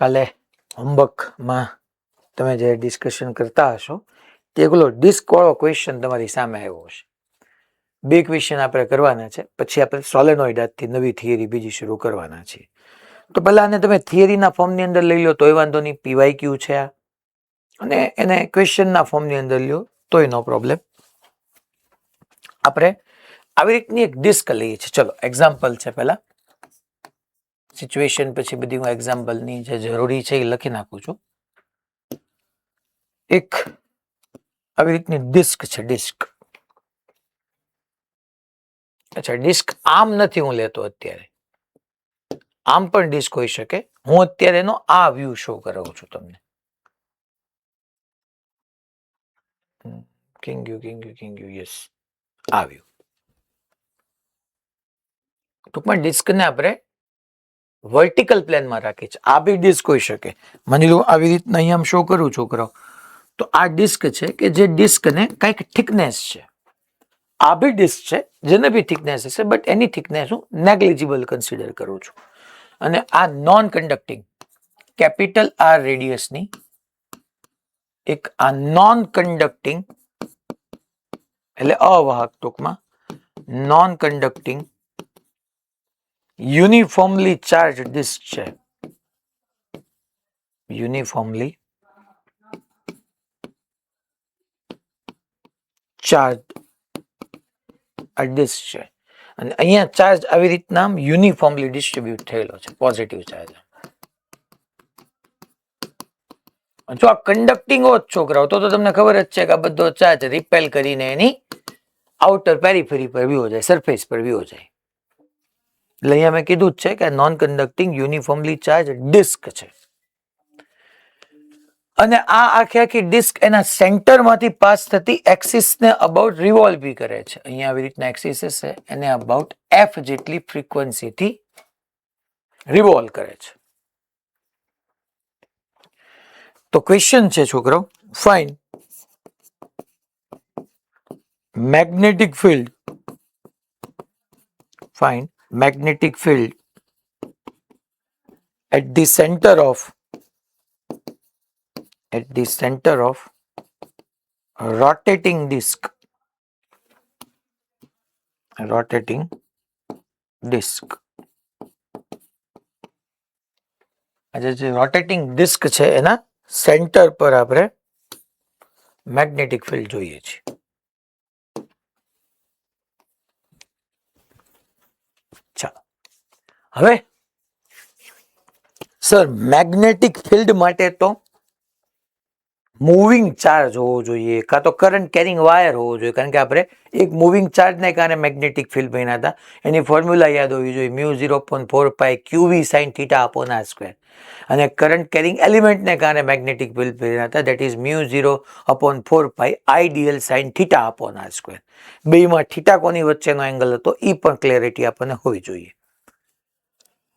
કાલે હોમવર્કમાં તમે જે ડિસ્કશન કરતા હશો તે પેલો ડિસ્ક વાળો ક્વેશ્ચન તમારી સામે આવ્યો હશે. બે ક્વેશ્ચન આપણે કરવાના છે, પછી આપણે સોલેનોઇડથી નવી થિયરી બીજી શરૂ કરવાના છીએ. તો પહેલા આને તમે થિયરીના ફોર્મની અંદર લઈ લો તોય વાંધો નહીં, પીવાય ક્યુ છે આ, અને એને ક્વેશ્ચનના ફોર્મની અંદર લ્યો તોય નો પ્રોબ્લેમ. આપણે આવી રીતની એક ડિસ્ક લઈએ છીએ. ચલો એક્ઝામ્પલ છે, પહેલા સિચ્યુએશન, પછી બધી હું એક્ઝામ્પલની જે જરૂરી છે એ લખી નાખું છું. એક આવી રીતની ડિસ્ક છે, ડિસ્ક. અચ્છા, ડિસ્ક આમ નથી હું લેતો અત્યારે, આમ પણ ડિસ્ક હોઈ શકે. હું અત્યારે એનો આ વ્યૂ શો કરાવું છું તમને. કિંગ યસ, આ વ્યૂ. ટૂંકમાં ડિસ્કને આપણે વર્ટિકલ પ્લેનમાં રાખી છે. આ બી ડિસ્ક હોઈ શકે. માની લો આવી રીતના અહીંયા શો કરું છોકરાઓ, તો આ ડિસ્ક છે કે જે ડિસ્કને કંઈક થિકનેસ છે. આ બી ડિસ્ક છે જેને બી થિકનેસ હશે, બટ એની થિકનેસ હું નેગ્લિજિબલ કન્સિડર કરું છું. અને આ નોન કન્ડક્ટિંગ કેપિટલ આર રેડિયસની એક આ નોન કન્ડક્ટિંગ એટલે અવાહક, ટૂંકમાં non conducting uniformly charge disc છે. યુનિફોર્મલી ચાર્જ આ ડિસ્ક છે, અને અહીંયા ચાર્જ આવી રીતના યુનિફોર્મલી ડિસ્ટ્રીબ્યુટ થયેલો છે, પોઝિટિવ ચાર્જ. જો આ કન્ડક્ટિંગ હોત છોકરાઓ તો તમને ખબર જ છે કે આ બધો ચાર્જ રિપેલ કરીને એની આઉટર પેરીફેરી પર વ્યો જાય, સરફેસ પર વ્યો જાય. એટલે અહીંયા મેં કીધું જ છે કે non conducting uniformly charge disc છે. અને આ આખી ડિસ્ક એના સેન્ટરમાંથી પાસ થતી એક્સિસને અબાઉટ રિવોલ્વ બી કરે છે. અહીંયા આવી રીતના એક્સિસ છે, એને અબાઉટ એફ જેટલી ફ્રીક્વન્સીથી રિવોલ્વ કરે છે. તો ક્વેશ્ચન છે છોકરો, find magnetic field, find magnetic field at the center of rotating disk. આ જે રોટેટિંગ ડિસ્ક છે એના સેન્ટર પર આપણે મેગ્નેટિક ફિલ્ડ જોઈએ છીએ. હવે સર મેગ્નેટિક ફિલ્ડ માટે તો મૂવિંગ ચાર્જ હોવો જોઈએ, કાં તો કરંટ કેરિંગ વાયર હોવો જોઈએ, કારણ કે આપણે એક મૂવિંગ ચાર્જને કારણે મેગ્નેટિક ફિલ્ડ બન્યા હતા. એની ફોર્મ્યુલા યાદ હોવી જોઈએ, μ0.4π QV sin θ upon r square. અને કરંટ કેરિંગ એલિમેન્ટને કારણે મેગ્નેટિક ફિલ્ડ બન્યા હતા, that is μ0/4π IDL sin θ upon r square. બેમાં થીટા કોની વચ્ચેનો એંગલ હતો એ પણ ક્લેરિટી આપણને હોવી જોઈએ.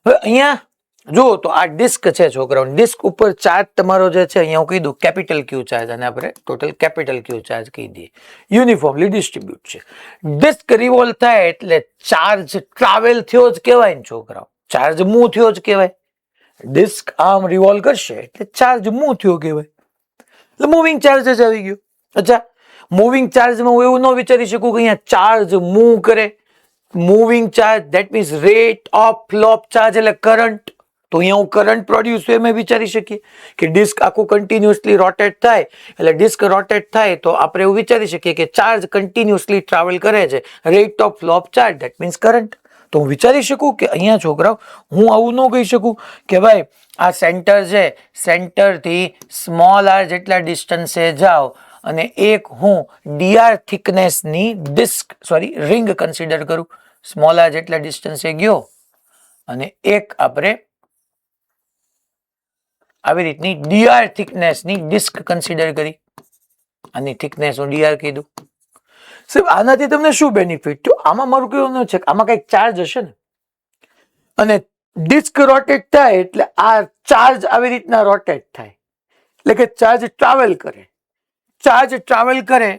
હવે અહીંયા જુઓ તો આ ડિસ્ક છે છોકરાઓ, ડિસ્ક ઉપર ચાર્જ તમારો જે છે અહીંયા હું કીધું કેપિટલ ક્યુ ચાર્જ, અને આપણે ટોટલ કેપિટલ ક્યુ ચાર્જ કહી દઈએ. યુનિફોર્મલી ડિસ્ટ્રીબ્યુટ છે. ડિસ્ક રિવોલ્વ થાય એટલે ચાર્જ ટ્રાવેલ થયો જ કહેવાય ને છોકરાઓ, ચાર્જ મૂવ થયો જ કહેવાય. ડિસ્ક આમ રિવોલ્વ કરશે એટલે ચાર્જ મૂવ થયો કહેવાય, એટલે મૂવિંગ ચાર્જ જ આવી ગયો. અચ્છા, મૂવિંગ ચાર્જમાં હું એવું ન વિચારી શકું કે અહીંયા ચાર્જ મૂવ કરે. Moving charge that means rate of flow of charge એટલે કરંટ. તો અહીંયા હું કરંટ પ્રોડ્યુસ એમ વિચારી શકીએ કે ડિસ્ક આખું કન્ટિન્યુઅસલી રોટેટ થાય, એટલે ડિસ્ક રોટેટ થાય તો આપણે એવું વિચારી શકીએ કે ચાર્જ કન્ટિન્યુઅસલી ટ્રાવેલ કરે છે, rate of flow of charge that means current. તો હું વિચારી શકું કે અહીંયા છોકરાઓ હું આવું ન કહી શકું કે ભાઈ આ સેન્ટર છે, સેન્ટરથી સ્મોલ આર જેટલા ડિસ્ટન્સે જાઓ અને એક હું ડીઆર થિકનેસની રિંગ કન્સિડર કરું. સ્મોલ આર જેટલા ડિસ્ટન્સે ગયો અને એક આપણે આવી રીતની ડીઆર થિકનેસની ડિસ્ક કન્સિડર કરી, આની થિકનેસ હું ડીઆર કીધું. સાહેબ આનાથી તમને શું બેનિફિટ થયો? આમાં મારું કહેવાનું છે કે આમાં કંઈક ચાર્જ હશે ને, અને ડિસ્ક રોટેટ થાય એટલે આ ચાર્જ આવી રીતના રોટેટ થાય, એટલે કે ચાર્જ ટ્રાવેલ કરે. ચાર્જ ટ્રાવેલ કરે,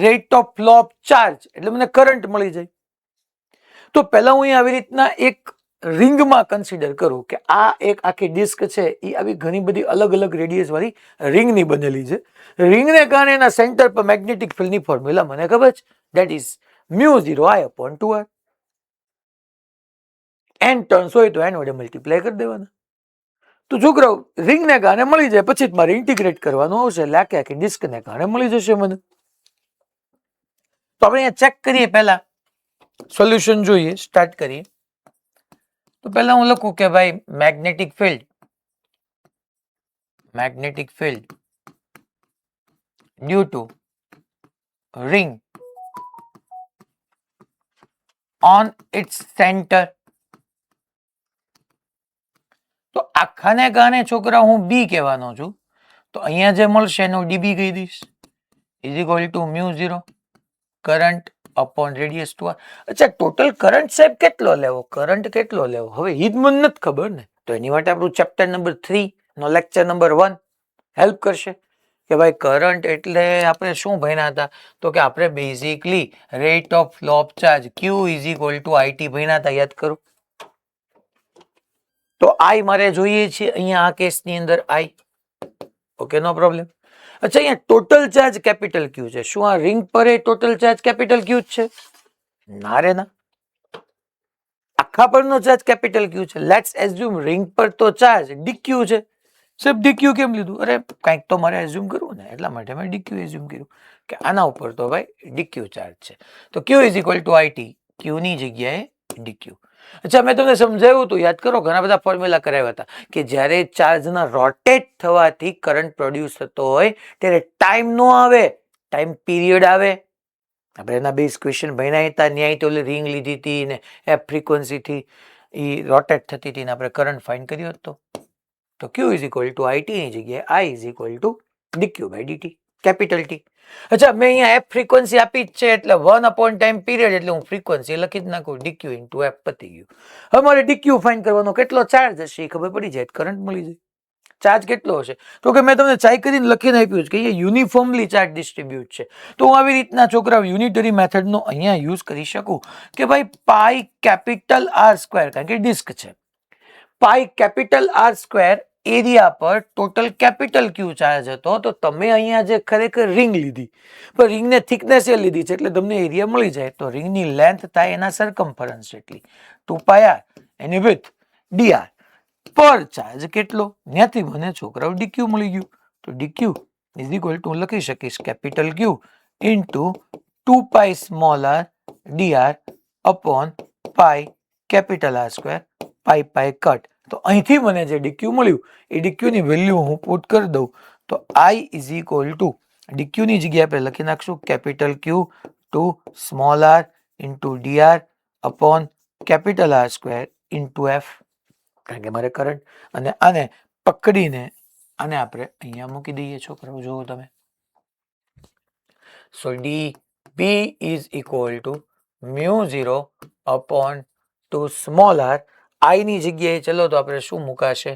rate of flow of charge એટલે મને કરંટ મળી જાય. તો પહેલા હું અહીં આવી રીતના એક રિંગમાં કન્સિડર કરું કે આ એક આખી ડિસ્ક છે એ આવી ઘણી બધી અલગ અલગ રેડિયસ વાળી રિંગની બનેલી છે. રિંગને કારણે એના સેન્ટર પર મેગ્નેટિક ફિલ્ડની ફોર્મ્યુલા મને ખબર છે, that is μ0I/2r. n turns હોય તો n વડે મલ્ટીપ્લાય કરી દેવાના. તો છોકરાઓ રિંગને કારણે મળી જાય, પછી મારે ઇન્ટિગ્રેટ કરવાનું આવશે એટલે આખી ડિસ્કને કારણે મળી જશે મને. તો આપણે અહીંયા ચેક કરીએ, પહેલા સોલ્યુશન જોઈએ, સ્ટાર્ટ કરીએ. તો પહેલા હું લખું કે ભાઈ magnetic field due to ring on its center. તો આખાને કારણે છોકરા હું બી કહેવાનો છું, તો અહીંયા જે મળશે એનું ડીબી કહી દઈશ, is equal to μ0 current upon radius 2r. અચ્છા, ટોટલ કરંટ સાહેબ કેટલો લેવો, કરંટ કેટલો લેવો, હવે ઈ જ મને નથી ખબર ને. તો એની માટે આપણું ચેપ્ટર નંબર 3 નો લેક્ચર નંબર 1 હેલ્પ કરશે કે ભાઈ કરંટ એટલે આપણે શું ભણ્યા હતા, તો કે આપણે basically rate of flow of charge Q is equal two IT ભણ્યા હતા, યાદ કરો. તો I મારે જોઈએ છે અહીંયા આ કેસની અંદર I. Okay, no problem. અચ્છા, અહીંયા ટોટલ ચાર્જ કેપિટલ Q છે. શું આ રિંગ પર એ ટોટલ ચાર્જ કેપિટલ Q છે? ના રે ના, આખા પરનો ચાર્જ કેપિટલ Q છે. લેટ્સ એઝ્યુમ રિંગ પર તો ચાર્જ dq છે. સાહેબ dq કેમ લીધું? અરે કંઈક તો મારે એઝ્યુમ કરવું ને, એટલા માટે મેં dq એઝ્યુમ કર્યું કે આના ઉપર તો ભાઈ dq ચાર્જ છે. તો q is equal two IT, q ની જગ્યાએ dq. અચ્છા, મેં તમને સમજાવ્યું હતું, યાદ કરો, ઘણા બધા ફોર્મ્યુલા કરાવ્યા હતા કે જ્યારે ચાર્જના રોટેટ થવાથી કરંટ પ્રોડ્યુસ થતો હોય ત્યારે ટાઈમ નો આવે, ટાઈમ પીરિયડ આવે. આપણે એના બેઝ ક્વેશ્ચન ભણ્યા હતા, ન્યાય તો રિંગ લીધી હતી ને એફ ફ્રીક્વન્સીથી એ રોટેટ થતી હતી ને આપણે કરંટ ફાઇન્ડ કર્યો હતો. તો Q is equal two IT ની જગ્યાએ I is equal two dq/dt, capital T. અચ્છા, મેં અહીંયા એફ ફ્રીક્વન્સી આપી જ છે એટલે 1 ટાઈમ પીરિયડ એટલે હું ફ્રીક્વન્સી લખી જ નાખું, dq ઇન્ટુ f, પતી ગયું. હવે મારે dq ફાઇન્ડ કરવાનો, કેટલો ચાર્જ હશે એ ખબર પડી જાય, કરંટ મળી જાય. ચાર્જ કેટલો હશે? તો કે મેં તમને ચાઈ કરીને લખીને આપ્યું છે કે અહીંયા યુનિફોર્મલી ચાર્જ ડિસ્ટ્રીબ્યુટ છે. તો હું આવી રીતના છોકરા યુનિટરી મેથડનો અહીંયા યુઝ કરી શકું કે ભાઈ પાઈ કેપિટલ R સ્ક્વેર, કારણ કે ડિસ્ક છે, પાઈ કેપિટલ R સ્ક્વેર એરિયા પર ટોટલ કેપિટલ Q ચાર્જ હતો. તો તમે અહીંયા જે ખરેખર રિંગ લીધી, પણ રિંગને થિકનેસ એ લીધી છે એટલે તમને એરિયા મળી જાય. તો રિંગની લેન્થ થાય એના સરકમફરન્સ જેટલી, 2πr એની વિડ્થ dr પર ચાર્જ કેટલો, ત્યાંથી મને છોકરાઓ dq મળી ગયું. તો dq ઇઝ ઇક્વલ ટુ લખી શકીશ capital Q into 2π small r dr upon pi capital R square, pi pi cut. તો અહીંથી મને જે dq મળ્યું એ dq ની વેલ્યુ હું પુટ કરી દઉં તો I is equal to dq ની જગ્યાએ આપણે લખી નાખશું capital Q two small r into dr upon capital R square into f, કારણ કે મારે કરંટ, અને આને પકડીને આને આપણે અહીંયા મૂકી દઈએ છોકરાઓ, જુઓ તમે. So dB is equal to μ0 upon two small r. I ની જગ્યાએ ચલો તો આપણે શું મુકાશે,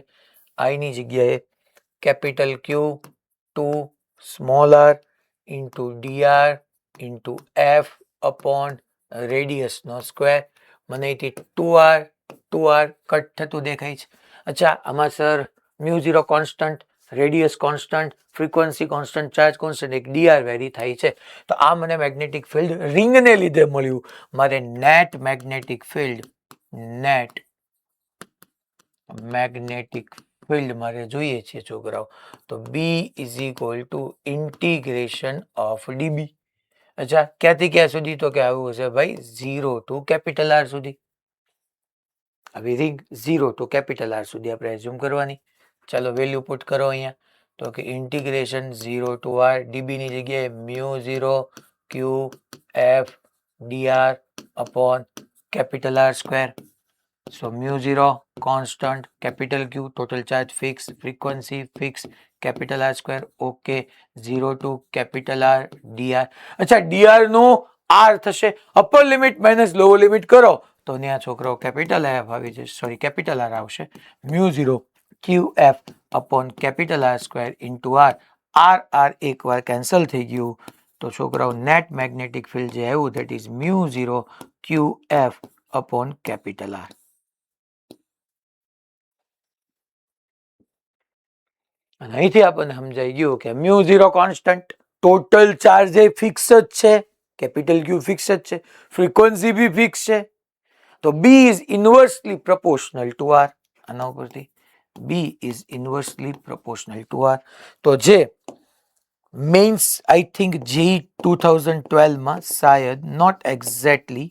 I ની જગ્યાએ capital Q two small r into dr into f upon radius નો સ્ક્વેર. મને અહીંથી 2r કટ થતું દેખાય છે. અચ્છા, આમાં sir μ0 constant, radius constant, frequency constant, charge constant, એક dr વેરી થાય છે. તો આ મને મેગ્નેટિક ફિલ્ડ રિંગને લીધે મળ્યું. મારે નેટ મેગ્નેટિક ફિલ્ડ મારે જોઈએ છે છોકરાઓ, તો B is equal to integration of dB. અચ્છા, ક્યાંથી ક્યાં સુધી? તો કે આવું હશે ભાઈ 0 ટુ કેપિટલ R સુધી. હવે રિંગ 0 ટુ કેપિટલ R સુધી આપણે એઝ્યુમ કરવાની. ચાલો વેલ્યુ પુટ કરો અહીંયા. તો કે ઇન્ટિગ્રેશન 0 ટુ R, dB ની જગ્યાએ μ0 Q f dr upon capital R square. So μ0 constant, capital Q total charge fix, frequency fix, capital R square. Okay, 0 to capital R dr. અચ્છા, dr નો R થશે, upper limit minus lower limit કરો તો ત્યાં છોકરો capital F આવી જશે, sorry capital R આવશે, μ0 QF upon capital R square into R એકવાર કેન્સલ થઈ ગયું. તો છોકરાઓ નેટ મેગ્નેટિક ફિલ્ડ જે આવ્યું that is μ0 QF upon capital R. અને અહીંથી આપણને સમજાઈ ગયું કે mu zero constant, total charge એ ફિક્સ જ છે, કેપિટલ ક્યુ ફિક્સ જ છે, ફ્રીક્વન્સી બી ફિક્સ છે, તો B is inversely proportional to R. આના ઉપરથી B is inversely proportional to R. તો જે મેન્સ આઈ થિંક જેઈ 2012માં શાયદ નોટ એક્ઝેક્ટલી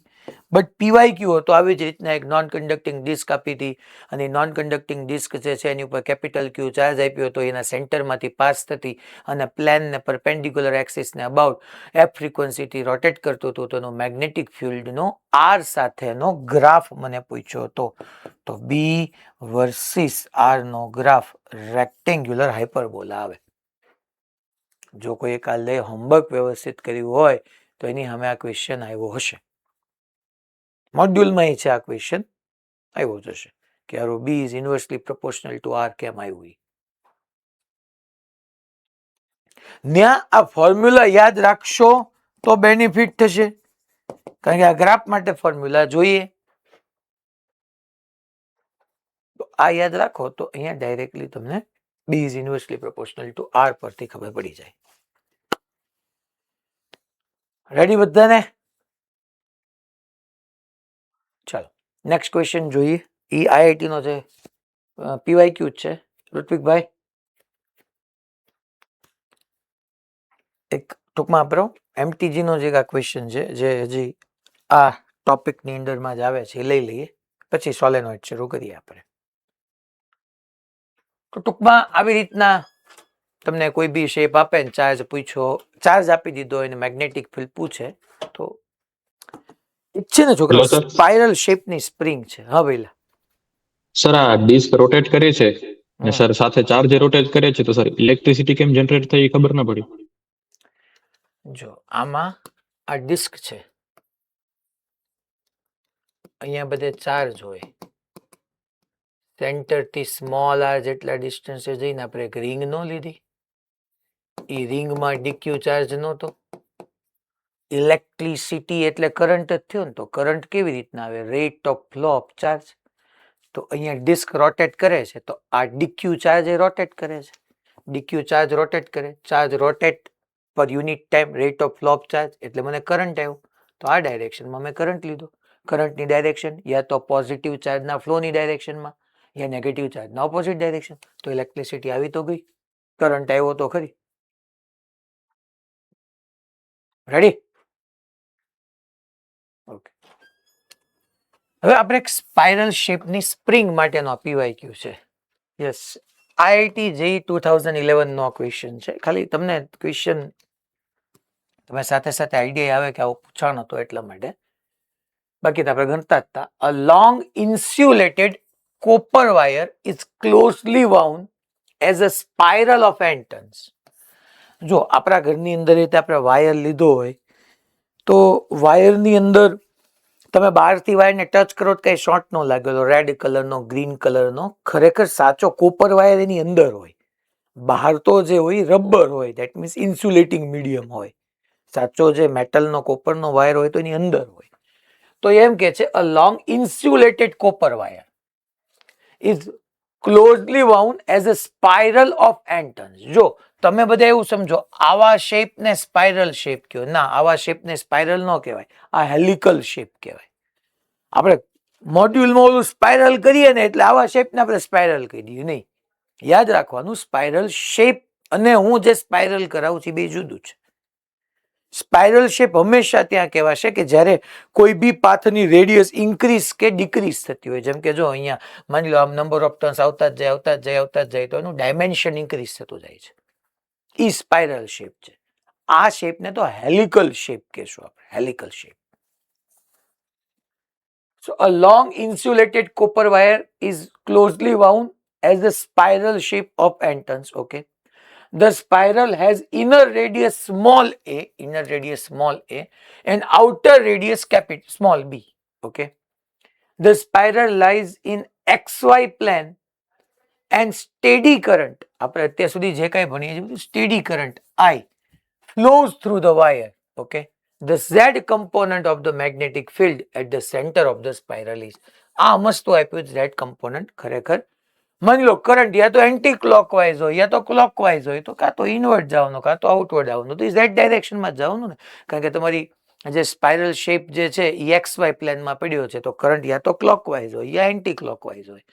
બટ પીવાયક્યુ હતો, આવી જ રીતના એક નોન કન્ડક્ટિંગ ડિસ્ક આપી હતી અને નોન કન્ડક્ટિંગ ડિસ્ક જે છે એની ઉપર કેપિટલ ક્યુ ચાર્જ આપ્યો હતો, એના સેન્ટરમાંથી પાસ થતી અને પ્લેનને પરપેન્ડિક્યુલર એક્સિસને અબાઉટ એફ ફ્રીક્વન્સીથી રોટેટ કરતો હતો. તો એનો મેગ્નેટિક ફિલ્ડનો આર સાથેનો ગ્રાફ મને પૂછ્યો હતો. તો બી વર્સિસ આર નો ગ્રાફ રેક્ટેન્ગ્યુલર હાઇપરબોલા આવે. જો કોઈ કાલે હોમવર્ક વ્યવસ્થિત કર્યું હોય તો એની સામે આ ક્વેશ્ચન આવ્યો હશે. મોડ્યુલમાં છે આ ક્વેશ્ચન આવ્યો જશે કે આરો B is inversely proportional to R કેમ આવ્યું. ત્યાં આ ફોર્મ્યુલા યાદ રાખશો તો બેનિફિટ થશે, કારણ કે આ ગ્રાફ માટે ફોર્મ્યુલા જોઈએ. તો આ યાદ રાખો તો અહીંયા ડાયરેક્ટલી તમને B is inversely proportional to R પરથી ખબર પડી જાય. રેડી બધાને? ચાલો નેક્સ્ટ ક્વેશ્ચન જોઈએ. એ આઈઆઈટી નો છે, પીવાયક્યુ છે. ઋત્વિકભાઈ એક ટૂંકમાં આપણો એમટીજી નો જે આ ક્વેશ્ચન છે જે હજી આ ટોપિકની અંડરમાં જ આવે છે એ લઈ લઈએ, પછી સોલેનોઇડ શરૂ કરીએ આપણે. તો ટૂંકમાં આવી રીતના તમને કોઈ બી શેપ આપે ને ચાર્જ પૂછો, ચાર્જ આપી દીધો એને મેગ્નેટિક ફિલ્ડ પૂછે તો છે ને છોકરા સ્પાઇરલ શેપની સ્પ્રિંગ છે. હા ભાઈ સર આ ડિસ્ક રોટેટ કરે છે ને સર સાથે ચાર્જ રોટેટ કરે છે, તો સર ઇલેક્ટ્રિસિટી કેમ જનરેટ થઈ ખબર ના પડી. જો આમાં આ ડિસ્ક છે, અહીંયા બધે ચાર્જ હોય, સેન્ટર થી સ્મોલ આર જેટલા ડિસ્ટન્સે જઈને આપણે એક રિંગ નો લીધી, એ રિંગમાં ડીક્યુ ચાર્જ નહોતો, ઇલેક્ટ્રિસિટી એટલે કરંટ જ થયો ને, તો કરંટ કેવી રીતના આવે? Rate of flow of charge. તો અહીંયા ડિસ્ક રોટેટ કરે છે તો આ ડીક્યુ ચાર્જ એ રોટેટ કરે છે, ડીક્યુ ચાર્જ રોટેટ કરે, ચાર્જ રોટેટ પર unit time rate of flow of charge, એટલે મને કરંટ આવ્યો. તો આ ડાયરેક્શનમાં મેં કરંટ લીધો. કરંટની ડાયરેક્શન યા તો પોઝિટિવ ચાર્જના ફ્લોની ડાયરેક્શનમાં યા નેગેટિવ ચાર્જના ઓપોઝિટ ડાયરેક્શન. તો ઇલેક્ટ્રિસિટી આવી તો ગઈ, કરંટ આવ્યો તો ખરી. રેડી? ઓકે. હવે આપણે એક સ્પાઇરલ શેપની સ્પ્રિંગ માટેનો પીવાયક્યુ છે. યસ, આઈઆઈટી જેઈ 2011 નો ક્વેશ્ચન છે. ખાલી તમને ક્વેશ્ચન તમે સાથે સાથે આઈડિયા આવે કે આવો પૂછાણ હતો એટલા માટે, બાકી તો આપણે ગણતા જ હતા. અ long insulated copper wire is closely wound as a spiral of n turns. જો આપણા ઘરની અંદર રીતે આપણે વાયર લીધો હોય તો વાયરની અંદર તમે બહારથી વાયરને ટચ કરો તો કઈ શોર્ટ નો લાગેલો, રેડ કલરનો, ગ્રીન કલરનો, ખરેખર સાચો કોપર વાયર એની અંદર હોય. બહાર તો જે હોય રબર હોય, દેટ મીન્સ ઇન્સ્યુલેટિંગ મીડિયમ હોય. સાચો જે મેટલનો કોપરનો વાયર હોય તો એની અંદર હોય. તો એમ કે છે અ long insulated copper wire is closely wound as a spiral of n turns. જો તમે બધા એવું સમજો આવા શેપને સ્પાઇરલ શેપ કહો, ના આવા શેપને સ્પાઇરલ ન કહેવાય, આ હેલિકલ શેપ કહેવાય. આપણે મોડ્યુલમાં ઓલું સ્પાઇરલ કરીએ ને એટલે આવા શેપને આપણે સ્પાઇરલ કહી દઈએ નહીં. યાદ રાખવાનું સ્પાઇરલ શેપ અને હું જે સ્પાઇરલ કરાવું છું બે જુદું છે. સ્પાઇરલ શેપ હંમેશા ત્યાં કહેવાશે કે જ્યારે કોઈ બી પાથની રેડિયસ ઇન્ક્રીઝ કે ડિક્રીઝ થતી હોય. જેમ કે જો અહીંયા માની લો આમ નંબર ઓફ ટર્ન્સ આવતા જ જાય આવતા જ જાય આવતા જ જાય તો એનું ડાયમેન્શન ઇન્ક્રીઝ થતું જાય છે. એ સ્પાઇરલ શેપ છે. આ શેપને તો હેલિકલ શેપ કહેશું આપણે, helical shape. So a long insulated copper wire is closely wound as the spiral shape of n turns. Okay. The spiral has inner radius small a, and outer radius capital small b. Okay. The spiral lies in xy plane and steady current. આપણે અત્યાર સુધી જે કાંઈ ભણીએ છીએ steady current I flows through the wire. Okay. The Z component of the magnetic field at the center of the spiral is. આ મસ્ત આપ્યું Z component ખરેખર માની લો કરંટ યા તો એન્ટી ક્લોકવાઇઝ હોય યા તો ક્લોકવાઇઝ હોય તો કાં તો ઇનવર્ડ જવાનું કાં તો આઉટવર્ડ આવવાનું, તો ઝેડ ડાયરેક્શનમાં જ જવાનું ને, કારણ કે તમારી જે સ્પાઇરલ શેપ જે છે એ એક્સ વાય પ્લેનમાં પડ્યો છે, તો કરંટ યા તો ક્લોકવાઇઝ હોય યા એન્ટી ક્લોકવાઇઝ હોય.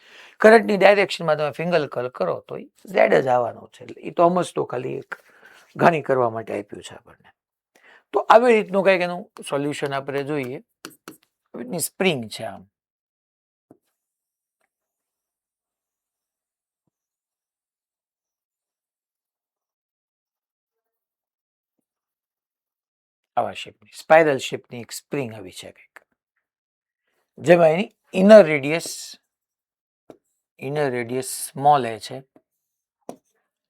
કરંટની ડાયરેક્શનમાં તમે ફિંગર કલ કરો તો એ ઝેડ જ આવવાનું છે. એ તો સમજતો ખાલી એક ઘાણી કરવા માટે આપ્યું છે આપણને. તો આવી રીતનું કંઈક એનું સોલ્યુશન આપણે જોઈએ. સ્પ્રિંગ છે આમ, આવા શેપની સ્પાઇરલ શેપની એક સ્પ્રિંગ આવી છે કંઈક, જેમાં એની ઇનર રેડિયસ સ્મોલ એ છે,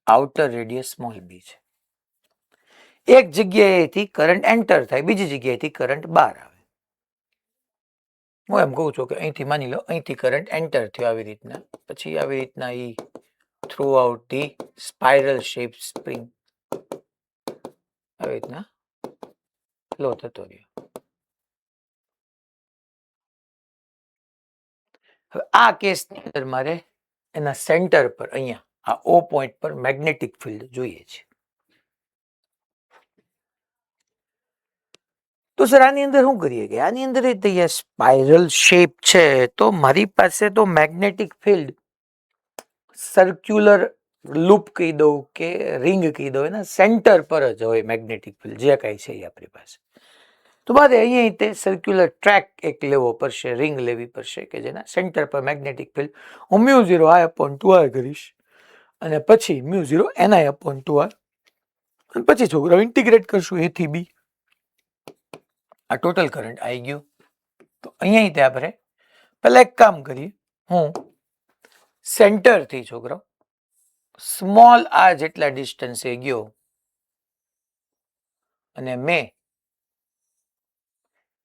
આઉટર રેડિયસ સ્મોલ બી છે. એક જગ્યાએથી કરંટ એન્ટર થાય, બીજી જગ્યાએથી કરંટ બહાર આવે. હું એમ કહું છું કે અહીંથી માની લો અહીંથી કરંટ એન્ટર થયો આવી રીતના, પછી આવી રીતના એ throughout the spiral shape spring આવી રીતના ફ્લો થતો રહ્યો. હવે આ કેસની અંદર મારે એના સેન્ટર પર અહીંયા આ ઓ પોઈન્ટ પર મેગ્નેટિક ફિલ્ડ જોઈએ છે. તો સર આની અંદર શું કરીએ કે આની અંદર સ્પાઇરલ શેપ છે, તો મારી પાસે તો મેગ્નેટિક ફિલ્ડ સર્ક્યુલર લૂપ કહી દઉં કે રિંગ કહી દઉં, એના સેન્ટર પર જ હોય મેગ્નેટિક ફિલ્ડ જે કાંઈ છે એ આપણી પાસે. તો મારે અહીંયા તે સર્ક્યુલર ટ્રેક એક લેવો પડશે, રિંગ લેવી પડશે કે જેના સેન્ટર પર મેગ્નેટિક ફિલ્ડ હું μ0I/2r કરીશ, અને પછી μ0NI/2r, અને પછી છોકરાઓ ઇન્ટિગ્રેટ કરશું a થી b. આ ટોટલ કરંટ આવી ગયો. તો અહીંયા આપણે પહેલા એક કામ કરીએ, હું સેન્ટરથી છોકરાઓ સ્મોલ r જેટલા ડિસ્ટન્સે ગયો અને મેં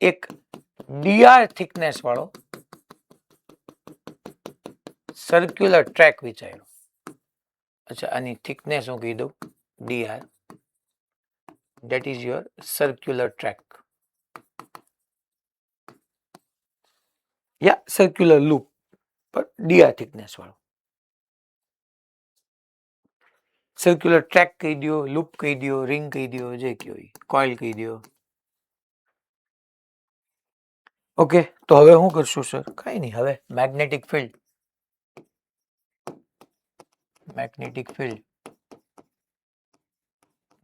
એક dr થિકનેસ વાળો સર્ક્યુલર ટ્રેક વિચાર્યો. અચ્છા, આની થિકનેસ હું કહી દઉં dr, that is your circular track, yeah circular loop પર dr થિકનેસ વાળો. સર્ક્યુલર ટ્રેક કહી દો, લૂપ કહી દો, રિંગ કહી દો, જે કયો કોઇલ કહી દો. ઓકે, તો હવે શું કરશું સર? કઈ નહીં, હવે magnetic field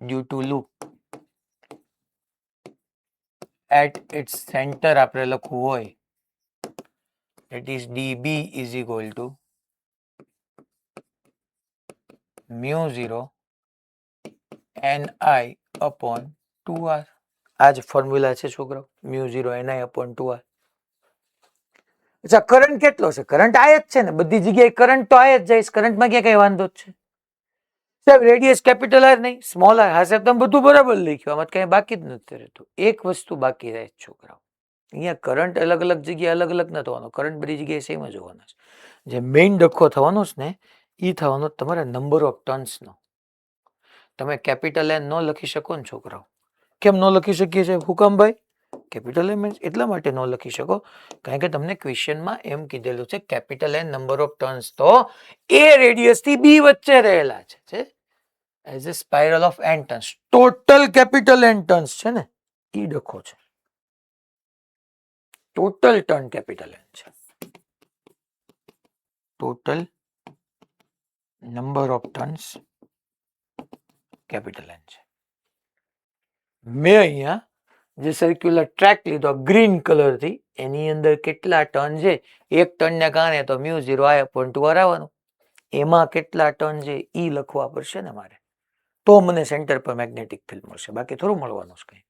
due to loop at its center આપણે લખવું હોય, that is dB is equal to μ0 NI/2r. આ જ ફોર્મ્યુલા છે છોકરાઓ, μ0 NI/2r. અચ્છા, કરંટ કેટલો છે? કરંટ આ જ છે ને, બધી જગ્યાએ કરંટ તો આ જ જાય, કરંટમાં ક્યાં કઈ વાંધો જ છે સાહેબ? રેડિયસ કેપિટલ આર નહીં સ્મોલ આર. હા સાહેબ, તમે બધું બરાબર લખ્યું, આમાં કઈ બાકી જ નથી રહેતું. એક વસ્તુ બાકી રહે છોકરાઓ, અહીંયા કરંટ અલગ અલગ જગ્યાએ અલગ અલગ ન થવાનો, કરંટ બધી જગ્યાએ સેમ જ હોવાનો છે. જે મેઇન ડખો થવાનો છે ને એ થવાનો તમારા નંબર ઓફ ટર્ન્સનો. તમે કેપિટલ એન ન લખી શકો ને છોકરાઓ. કેમ ન લખી શકીએ છીએ હુકમભાઈ? કેપિટલ એમ એટલા માટે ન લખી શકો કારણ કે તમને ક્વેશ્ચનમાં એમ કીધેલું છે capital N number of turns તો એ રેડિયસ થી બી વચ્ચે રહેલા છે as a spiral of N turns. Total capital N turns છે ને એ ડખો છે, ટોટલ ટર્ન કેપિટલ એન છે, total number of turns capital N છે. મેં અહીંયા જે સર્ક્યુલર ટ્રેક લીધો ગ્રીન કલર થી, એની અંદર કેટલા ટર્ન છે? એક ટર્નને કારણે તો μ0I/2r આવવાનું, એમાં કેટલા ટર્ન છે ઈ લખવા પડશે ને મારે, તો મને સેન્ટર પર મેગ્નેટિક ફિલ્ડ મળશે, બાકી થોડું મળવાનું છે કઈ.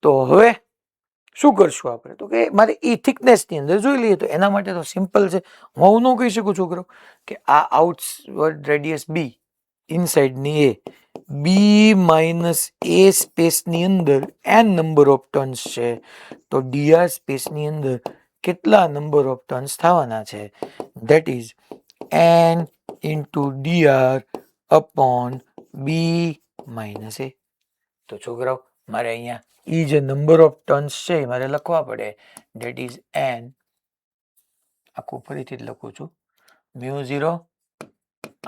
તો હવે શું કરશું આપણે? તો કે મારે ઈ થિકનેસ ની અંદર જોઈ લઈએ. તો એના માટે તો સિમ્પલ છે, હું ન કહી શકું છોકરો કે આ આઉટવર્ડ રેડિયસ બી, ઇનસાઇડ ની એ, બી માઇનસ એ સ્પેસ ની અંદર એન નંબર ઓફ ટર્ન્સ છે, તો ડીઆર સ્પેસ ની અંદર કેટલા નંબર ઓફ ટર્ન્સ થવાના છે? That is N into DR upon B minus A. તો છોકરાઓ મારે અહીંયા ઈ જે નંબર ઓફ ટર્ન્સ છે મારે લખવા પડે, ધેટ ઇઝ એન આખું ફરીથી જ લખું છું, mu 0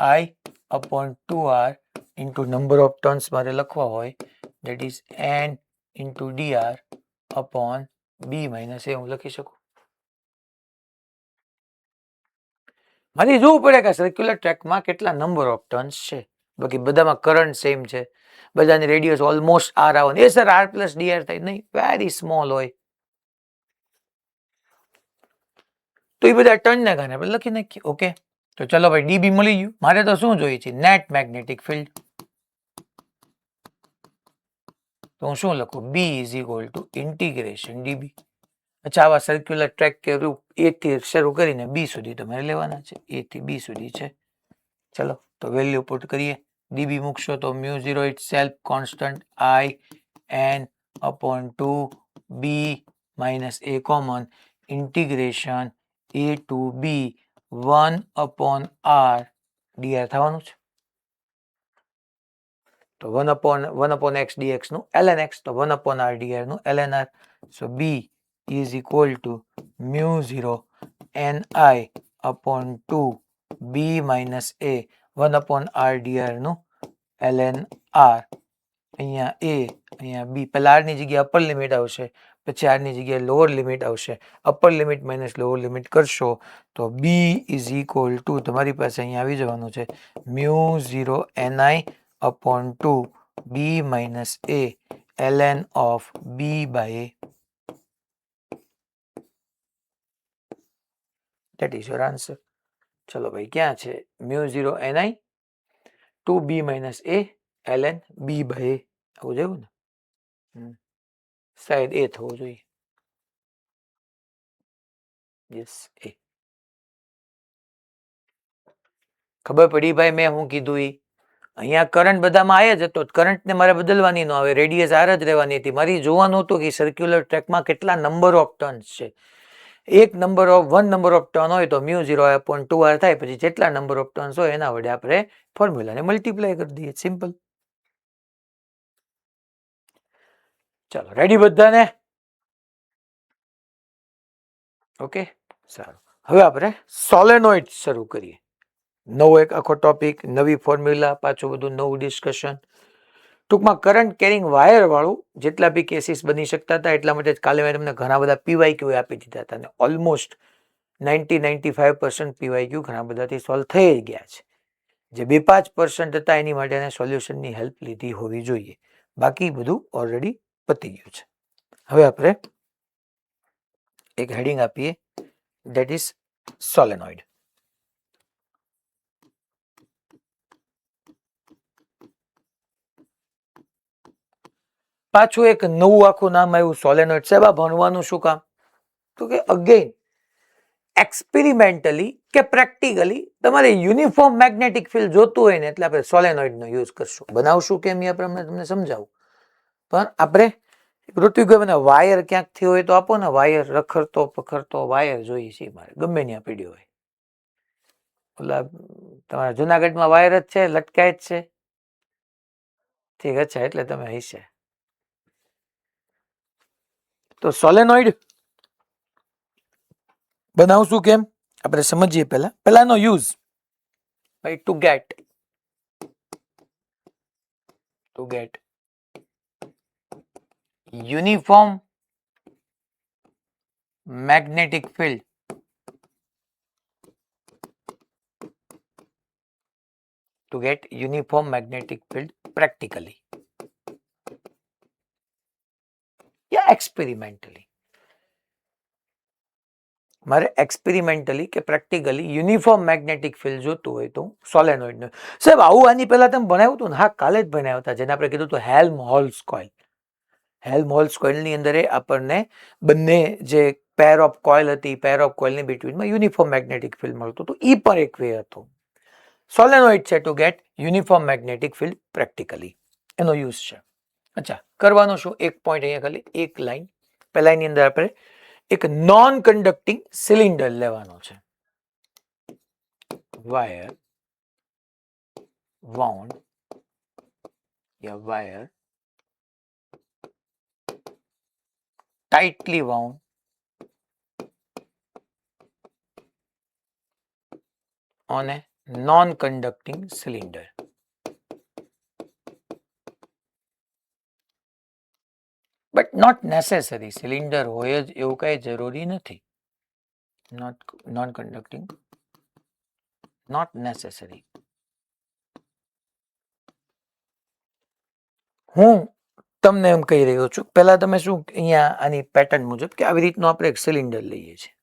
I upon 2R into number of turns મારે લખવા હોય, that is n into dr upon b minus a હું લખી શકું. મારે જોવું પડે કે સર્ક્યુલર ટ્રેકમાં કેટલા નંબર ઓફ ટર્ન્સ છે. બાકી બધામાં કરંટ સેમ છે, બધાની રેડિયસ ઓલમોસ્ટ આર આવવાની. એ સર આર પ્લસ ડીઆર થાય નહીં, વેરી સ્મોલ હોય. તો એ બધા ટર્નને કારણે આપણે લખી નાખીએ. ઓકે, તો ચલો ભાઈ ડીબી મળી ગયું. મારે તો શું જોઈએ છે? Net magnetic field. તો હું શું લખું? B is equal to integration dB. અચ્છા, આવા સર્ક્યુલર ટ્રેક કે રૂપ એ થી શરૂ કરીને બી સુધી તમારે લેવાના છે. એ થી બી સુધી છે. ચલો તો વેલ્યુ પુટ કરીએ. ડીબી મૂકશો તો mu 0 itself constant I N upon 2 b minus a common integration a to b 1 upon r dr થવાનું છે. તો 1 અપોન એક્સ ડીએક્સ નું ln x, તો 1 અપોન આર ડીઆર નું ln r. So B is equal to mu 0 ni upon 2 b minus a 1 upon r dr નું ln r. અહીંયા a, અહીંયા b. પહેલા r ની જગ્યાએ અપર લિમિટ આવશે, પછી r ની જગ્યાએ લોઅર લિમિટ આવશે. Upper limit minus lower limit કરશો તો b ઇઝ ઇક્વલ ટુ તમારી પાસે અહીંયા આવી જવાનું છે mu 0 ni upon 2 b minus a ln of b by a. That is your answer. ચલો ભાઈ, ક્યાં છે mu 0 ni 2b minus a ln b by a. આવું જોયું ને? શાયદ એ થવું જોઈએ. યસ, એ. ખબર પડી ભાઈ મેં શું કીધું? એ અહીંયા કરંટ બધામાં આયા જ હતો, કરંટને મારે બદલવાની ન આવે, રેડિયસ આર જ રહેવાની હતી. મારી જોવાનું હતું કે સર્ક્યુલર ટ્રેકમાં કેટલા નંબર ઓફ ટર્ન્સ છે. એક નંબર ઓફ ટર્ન હોય તો મ્યુ 0 અપોન 2r થાય. પછી જેટલા નંબર ઓફ ટર્ન્સ હોય એના વડે આપણે ફોર્મ્યુલાને મલ્ટીપ્લાય કરી દઈએ. સિમ્પલ. ચાલો, રેડી બધાને? ઓકે, સારું. હવે આપણે સોલેનોઇડ શરૂ કરીએ. નવો એક આખો ટોપિક, નવી ફોર્મ્યુલા, પાછું બધું નવું ડિસ્કશન. ટૂંકમાં કરંટ કેરિંગ વાયર વાળું જેટલા બી કેસીસ બની શકતા હતા એટલા માટે કાલે મેં તમને ઘણા બધા પીવાયક્યુ આપી દીધા હતા, અને ઓલમોસ્ટ 90-95% પીવાયક્યુ ઘણા બધાથી સોલ્વ થઈ ગયા છે. જે 2-5% હતા એની માટે સોલ્યુશનની હેલ્પ લીધી હોવી જોઈએ. બાકી બધું ઓલરેડી પતી ગયું છે. હવે આપણે એક હેડિંગ આપીએ, ધેટ ઇઝ સોલેનોઇડ. પાછું એક નવું આખું નામ આવ્યું, સોલેનોઇડ. સાહેબ આ ભણવાનું શું કામ? તો કે અગેન એક્સપેરિમેન્ટલી કે પ્રેક્ટિકલી તમારે યુનિફોર્મ મેગ્નેટિક ફિલ્ડ જોતું હોય ને એટલે આપણે સોલેનોઇડનો યુઝ કરશું. બનાવશું કેમ એ આપણે તમને સમજાવું. પણ આપણે ઋત્વિક વાયર ક્યાંકથી હોય તો આપો ને. વાયર રખડતો પખડતો વાયર જોઈએ છે મારે, ગમે ત્યાં પીડ્યો હોય. ઓલા તમારા જુનાગઢમાં વાયર જ છે, લટકાય જ છે. ઠીક, અચ્છા, એટલે તમે હશે. તો સોલેનોઇડ બનાવશું કેમ આપણે સમજીએ. પહેલાનો યુઝ ભાઈ two gate uniform magnetic field. To get uniform magnetic field practically या एक्सपेरिमेंटली. મારે એક્સપેરિમેન્ટલી કે પ્રેક્ટિકલી યુનિફોર્મ મેગ્નેટિક ફિલ્ડ જોતું હોય તો સોલેનોઇડ. સાહેબ આવું આની પહેલા તમે ભણાવ્યું હતું ને? હા, કાલે જ ભણાવ્યા હતા, જેને આપણે કીધું હતું હેલ્મહોલ્ટ્ઝ કોઇલ. હેલ્મહોલ્ટ્ઝ કોઇલની અંદર આપણને બંને જે પેર ઓફ કોઇલ હતી, પેર ઓફ કોઇલની બિટવીનમાં યુનિફોર્મ મેગ્નેટિક ફિલ્ડ મળતું હતું. એ પણ એક વે હતો. સોલેનોઇડ છે two gate uniform magnetic field practically, એનો યુઝ છે. અચ્છા, કરવાનો શું? એક પોઈન્ટ અહીંયા ખાલી એક લાઈન. પહેલાની અંદર આપણે એક નોન કન્ડક્ટિંગ સિલિન્ડર લેવાનો છે. Wire wound yeah wire tightly wound on a non-conducting cylinder. But not necessary. Cylinder હોય જ એવું કઈ જરૂરી નથી. Non-conducting, not necessary. હું તમને એમ કહી રહ્યો છું, પહેલા તમે શું અહીંયા આની પેટર્ન મુજબ કે આવી રીતનું આપણે એક સિલિન્ડર લઈએ છીએ.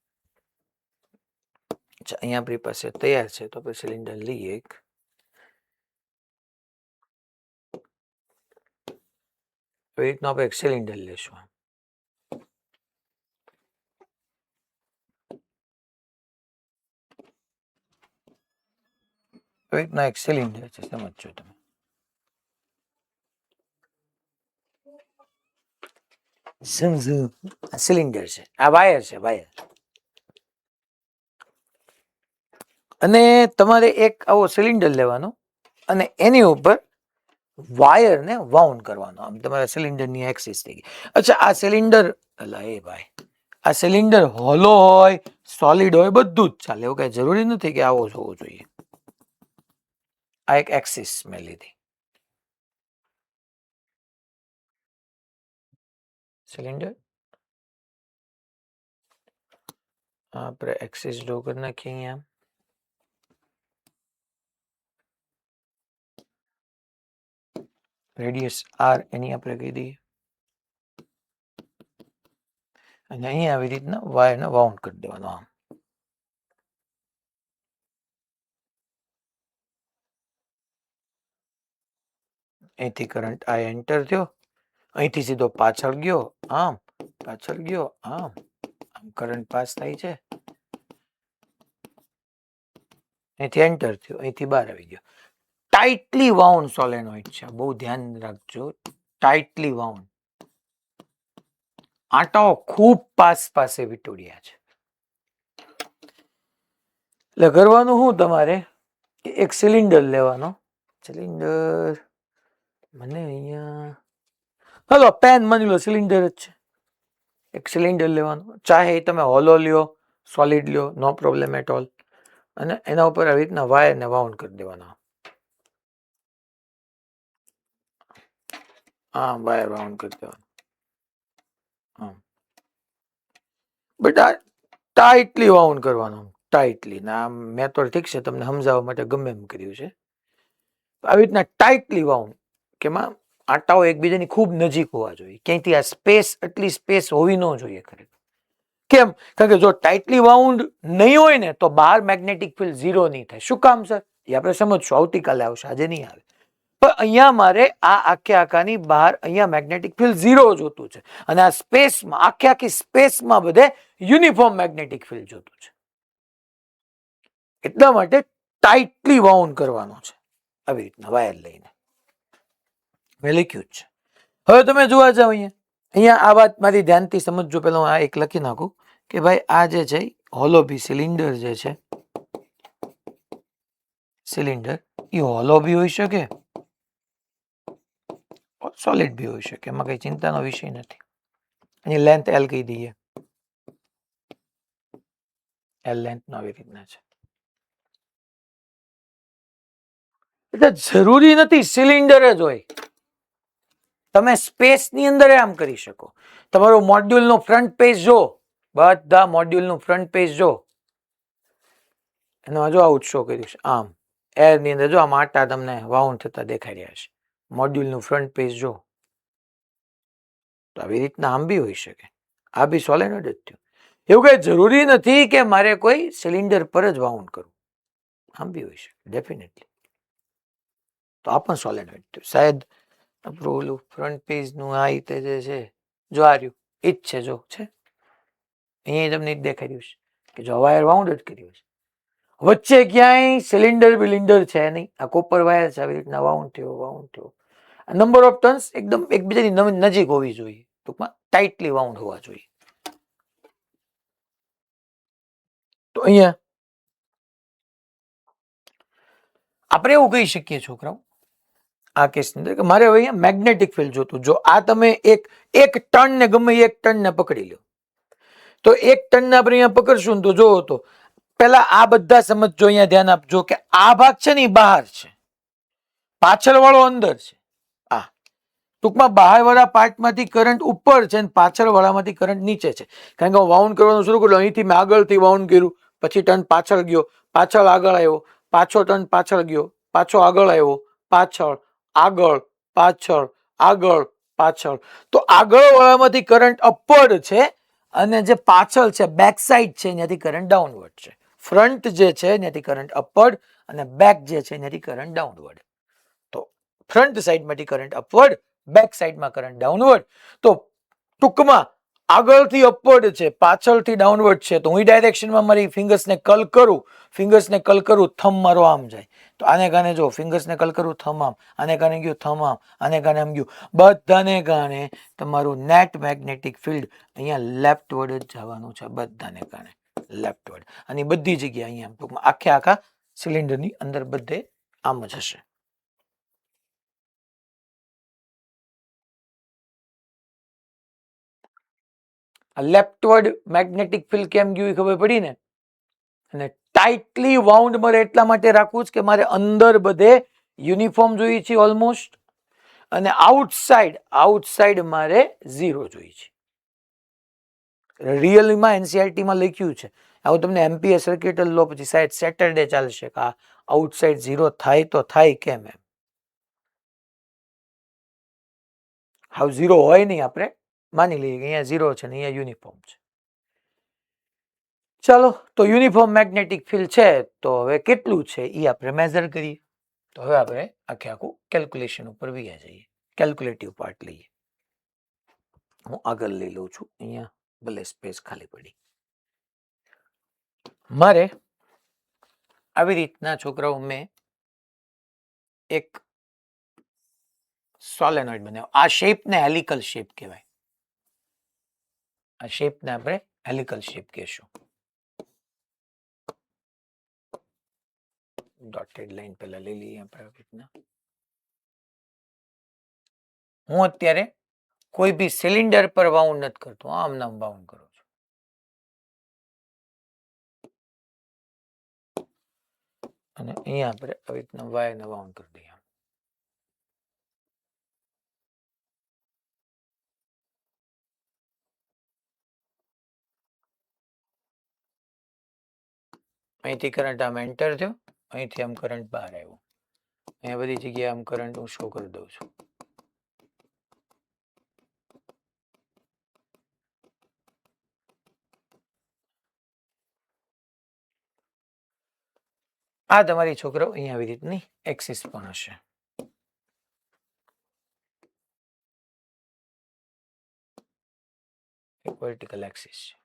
અહીંયા આપણી પાસે તૈયાર છે, તો આપણે સિલિન્ડર લઈએ એક. આવી રીતનું આપણે એક સિલિન્ડર લેશું. આવી રીતના એક સિલિન્ડર છે, સમજો તમે. સિલિન્ડર છે, આ વાયર છે, વાયર. અને તમારે એક આવો સિલિન્ડર લેવાનો અને એની ઉપર વાયરને વાઉન્ડ કરવાનો. આમ તમારા સિલિન્ડરની એક્સિસ થઈ ગઈ. અચ્છા, આ સિલિન્ડર ભાઈ, આ સિલિન્ડર હોલો હોય, સોલિડ હોય, બધું જ ચાલે. એવું કઈ જરૂરી નથી કે આવો જ હોવો જોઈએ. આ એક એક્સિસ મેં લીધી. સિલિન્ડર આપણે એક્સિસ ડ્રો કરી નાખીએ અહીંયા. રેડિયસ આર એની આપણે કહી દઈએ. અને અહીંયા આવી રીતના વાયરને વાઉન્ડ કરી દેવાનો. આમ અહીંથી કરંટ આ એન્ટર થયો, અહીંથી સીધો પાછળ ગયો, આમ પાછળ ગયો, આમ આમ કરંટ પાસ થાય છે. અહીંથી એન્ટર થયો, અહીંથી બહાર આવી ગયો. ટાઇટલી વાઉન્ડ સોલેનોઇડ છે. બહુ ધ્યાન રાખજો, ટાઇટલી વાઉન્ડ. આટાઓ ખૂબ પાસે વીટોડિયા છે. એટલે કરવાનું શું તમારે, એક સિલિન્ડર લેવાનો. સિલિન્ડર મને અહીંયા હલો પેન માની લો, સિલિન્ડર જ છે. એક સિલિન્ડર લેવાનો, ચાહે તમે હોલો લ્યો, સોલિડ લ્યો, નો પ્રોબ્લેમ એટ ઓલ. અને એના ઉપર આવી રીતના વાયરને વાઉન્ડ કરી દેવાના. હા, વાયર વાઉન્ડ કરી દેવાનો. બટ આ ટાઇટલી વાઉન્ડ કરવાનો, ટાઇટલી. ના મેં તો ઠીક છે તમને સમજાવવા માટે ગમે એમ કર્યું છે. આવી રીતના ટાઇટલી વાઉન્ડ, કે માં આટાઓ એકબીજાની ખૂબ નજીક હોવા જોઈએ. ક્યાંયથી આ સ્પેસ, એટલી સ્પેસ હોવી ન જોઈએ ખરેખર. કેમ? કારણ કે જો ટાઇટલી વાઉન્ડ નહીં હોય ને તો બહાર મેગ્નેટિક ફિલ્ડ ઝીરો નહીં થાય. શું કામ સર? એ આપણે સમજશું, આવતીકાલે આવશે, આજે નહીં આવે. પણ અહીંયા મારે આ આખાની બહાર અહીંયા મેગ્નેટિક ફિલ્ડ ઝીરો જોતું છે, અને આ સ્પેસમાં આખી સ્પેસમાં બધે યુનિફોર્મ મેગ્નેટિક ફિલ્ડ જોતું છે. એટલા માટે ટાઇટલી વાઉન્ડ કરવાનો છે આવી રીતના વાયર લઈને. મેં લખ્યું જ છે. હવે તમે જોવા જાવ અહીંયા આ વાત મારી ધ્યાનથી સમજજો. પેલા હું આ એક લખી નાખું કે ભાઈ આ જે છે હોલો બી સિલિન્ડર જે છે, સિલિન્ડર એ હોલો બી હોઈ શકે, સોલિડ બી હોઈ શકે. એમાં કઈ ચિંતાનો વિષય નથી. એની લેન્થ એલ કહી દઈએ. એલ લેન્થ નો આવી રીતના છે. એટલે જરૂરી નથી સિલિન્ડર જ હોય. તમે સ્પેસ ની અંદર આમ કરી શકો. તમારું મોડ્યુલ નું ફ્રન્ટ પેજ જો, બધા મોડ્યુલ નું ફ્રન્ટ પેજ જો, એનો જો આઉટ શો કર્યું છે. આમ એર ની અંદર જો આમ આટા તમને વાઉન્ડ થતા દેખાઈ રહ્યા છે. મોડ્યુલ નું ફ્રન્ટ પેજ જો, તો આવી રીતના આમ બી હોઈ શકે. આ બી સોલેનોઇડ જ થયું. એવું કઈ જરૂરી નથી કે મારે કોઈ સિલિન્ડર પર જ વાઉન્ડ કરવું. આમ બી હોઈ શકે ડેફિનેટલી. તો આ પણ સોલેનોઇડ થયું. શાયદ આપણું ઓલું ફ્રન્ટ પેજ નું આ રીતે જે છે, જો આ રહ્યું એ જ છે. જો છે અહીંયા તમને જ દેખાઈ રહ્યું છે કે જો વાયર વાઉન્ડ જ કર્યું છે. વચ્ચે ક્યાંય સિલિન્ડર બિલિન્ડર છે નહીં. આ કોપર વાયર છે, આવી રીતના વાઉન્ડ થયો. નંબર ઓફ ટર્ન્સ એકદમ એકબીજાની નજીક હોવી જોઈએ. ટૂંકમાં ટાઇટલી વાઉન્ડ હોવા જોઈએ. તો અહીંયા આપણે એવું કહી શકીએ છોકરાઓ આ કેસની અંદર કે મારે હવે અહીંયા મેગ્નેટિક ફિલ્ડ જોતું. જો આ તમે એક ટન ને ગમે એક ટન ને પકડી લો, તો એક ટન ને આપણે અહીંયા પકડશું ને તો જોવો તો પેલા આ બધા સમજો, અહીંયા ધ્યાન આપજો કે આ ભાગ છે ને એ બહાર છે, પાછળ વાળો અંદર છે. આ ટૂંકમાં બહાર વાળા પાર્ટમાંથી કરંટ ઉપર છે અને પાછળ વાળામાંથી કરંટ નીચે છે. કારણ કે હું વાઉન્ડ કરવાનું શરૂ કર્યું, અહીંથી મેં આગળથી વાઉન્ડ કર્યું, પછી ટર્ન પાછળ ગયો, પાછળ આગળ આવ્યો, પાછો ટર્ન પાછળ ગયો, પાછો આગળ આવ્યો, પાછળ આગળ પાછળ આગળ પાછળ. તો આગળ વાળામાંથી કરંટ અપવર્ડ છે અને જે પાછળ છે બેક સાઈડ છે ત્યાંથી કરંટ ડાઉનવર્ડ છે. ફ્રન્ટ જે છે ત્યાંથી કરંટ અપવર્ડ અને બેક જે છે ત્યાંથી કરંટ ડાઉનવર્ડ. તો ફ્રન્ટ સાઈડમાંથી કરંટ અપવર્ડ, બેક સાઈડમાં કરંટ ડાઉનવર્ડ. તો ટૂંકમાં આગળથી અપવર્ડ છે, પાછળથી ડાઉનવર્ડ છે. તો હું ડાયરેક્શનમાં મારી ફિંગર્સને કલ કરું, થંબ મારો આમ જાય. તો આને કારણે જો ફિંગર્સને કલ કરું, થંબ આમ, આને કારણે ગયું થંબ આમ, આને કારણે આમ ગયું. બધાને કારણે તમારું નેટ મેગ્નેટિક ફિલ્ડ અહીંયા લેફ્ટવર્ડ જ જવાનું છે, બધાને કારણે લેફ્ટવર્ડ. અને બધી જગ્યાએ અહીંયા ટૂંકમાં આખા સિલિન્ડરની અંદર બધે આમ જ હશે. લેફ્ટવર્ડ મેગ્નેટિક ફિલ્ડ કેમ ગયું એ ખબર પડી ને. અને ટાઇટલી વાઉન્ડ મારે એટલા માટે રાખવું છે કે મારે અંદર બધે યુનિફોર્મ જોઈએ છે ઓલમોસ્ટ, અને આઉટસાઇડ મારે 0 જોઈએ છે. રિયલમાં એનસીઆરટીમાં લખ્યું છે, આવું તમને એમપીએ સર્કિટ લો પછી સાઈડ સેટરડે ચાલશે કે આ આઉટસાઇડ 0 થાય તો થાય કેમ એમ. હાવ 0 હોય નહીં, આપણે માની લઈએ કે અહીંયા 0 છે ને અહીંયા યુનિફોર્મ છે. ચાલો, તો યુનિફોર્મ મેગ્નેટિક ફિલ્ડ છે, તો હવે કેટલું છે એ આપણે મેઝર કરીએ. તો હવે આપણે આખું કેલ્ક્યુલેશન ઉપર વ્યા જઈએ, કેલ્ક્યુલેટિવ પાર્ટ લઈએ. હું આગળ લઈ લઉં છું, અહીંયા ભલે સ્પેસ ખાલી પડી. મારે આવી રીતના છોકરાઓ મેં એક સોલેનોઇડ બનાવ્યો. આ શેપને હેલિકલ શેપ કહેવાય. આ શેપને આપણે હેલિકલ શેપ કહેશું. ડોટેડ લાઈન પહેલા લઈ લઈએ આપણે આવી રીતના. હું અત્યારે કોઈ બી સિલિન્ડર પર વાઉન્ડ નથી કરતો, આમ નામ વાઉન્ડ કરું છું. અને અહીંયા આપણે આવી રીતના વાયરને વાઉન્ડ કરી દઈએ. અહીંથી કરંટ આમ એન્ટર થયો, અહીંથી આમ કરંટ બહાર આવ્યો. અહીંયા બધી જગ્યાએ આમ કરંટ હું શો કરી દઉં છું. આ તમારી છોકરાઓ અહીંયા આવી રીતની એક્સિસ પણ હશે. એક વર્ટિકલ એક્સિસ છે.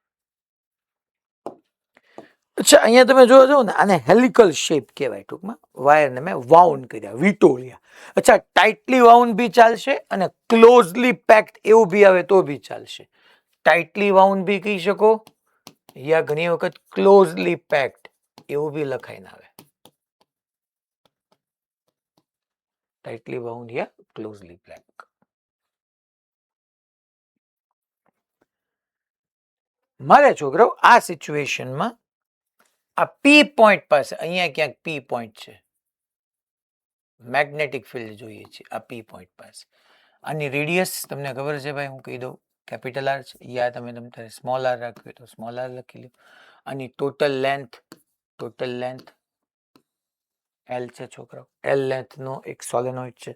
અચ્છા, અહીંયા તમે જોવો છો ને, આને હેલિકલ શેપ કહેવાય. ટૂંકમાં વાયરને મેં વાઉન્ડ કર્યા, વીંટોળ્યા. અચ્છા, ટાઇટલી વાઉન્ડ બી ચાલશે અને ક્લોઝલી પેક્ડ એવું બી આવે તો બી ચાલશે. ટાઇટલી વાઉન્ડ બી કહી શકો, યા ઘણી વખત ક્લોઝલી પેક્ડ એવું બી લખાઈને આવે. ટાઇટલી વાઉન્ડ યા ક્લોઝલી પેક્ડ. મારે છોકરાઓ આ સિચ્યુએશનમાં આ પી પોઈન્ટ પાસે, અહીંયા ક્યાંક પી પોઈન્ટ છે, મેગ્નેટિક ફિલ્ડ જોઈએ છે આ પી પોઈન્ટ પાસે. આની રેડિયસ તમને ખબર છે ભાઈ, હું કહી દઉં, કેપિટલ આર છે. યા તમે તમારે સ્મોલ આર રાખ્યું તો સ્મોલ આર લખી લો. આની ટોટલ લેન્થ એલ છે છોકરાઓ. એલ લેન્થનો એક સોલેનોઇડ છે,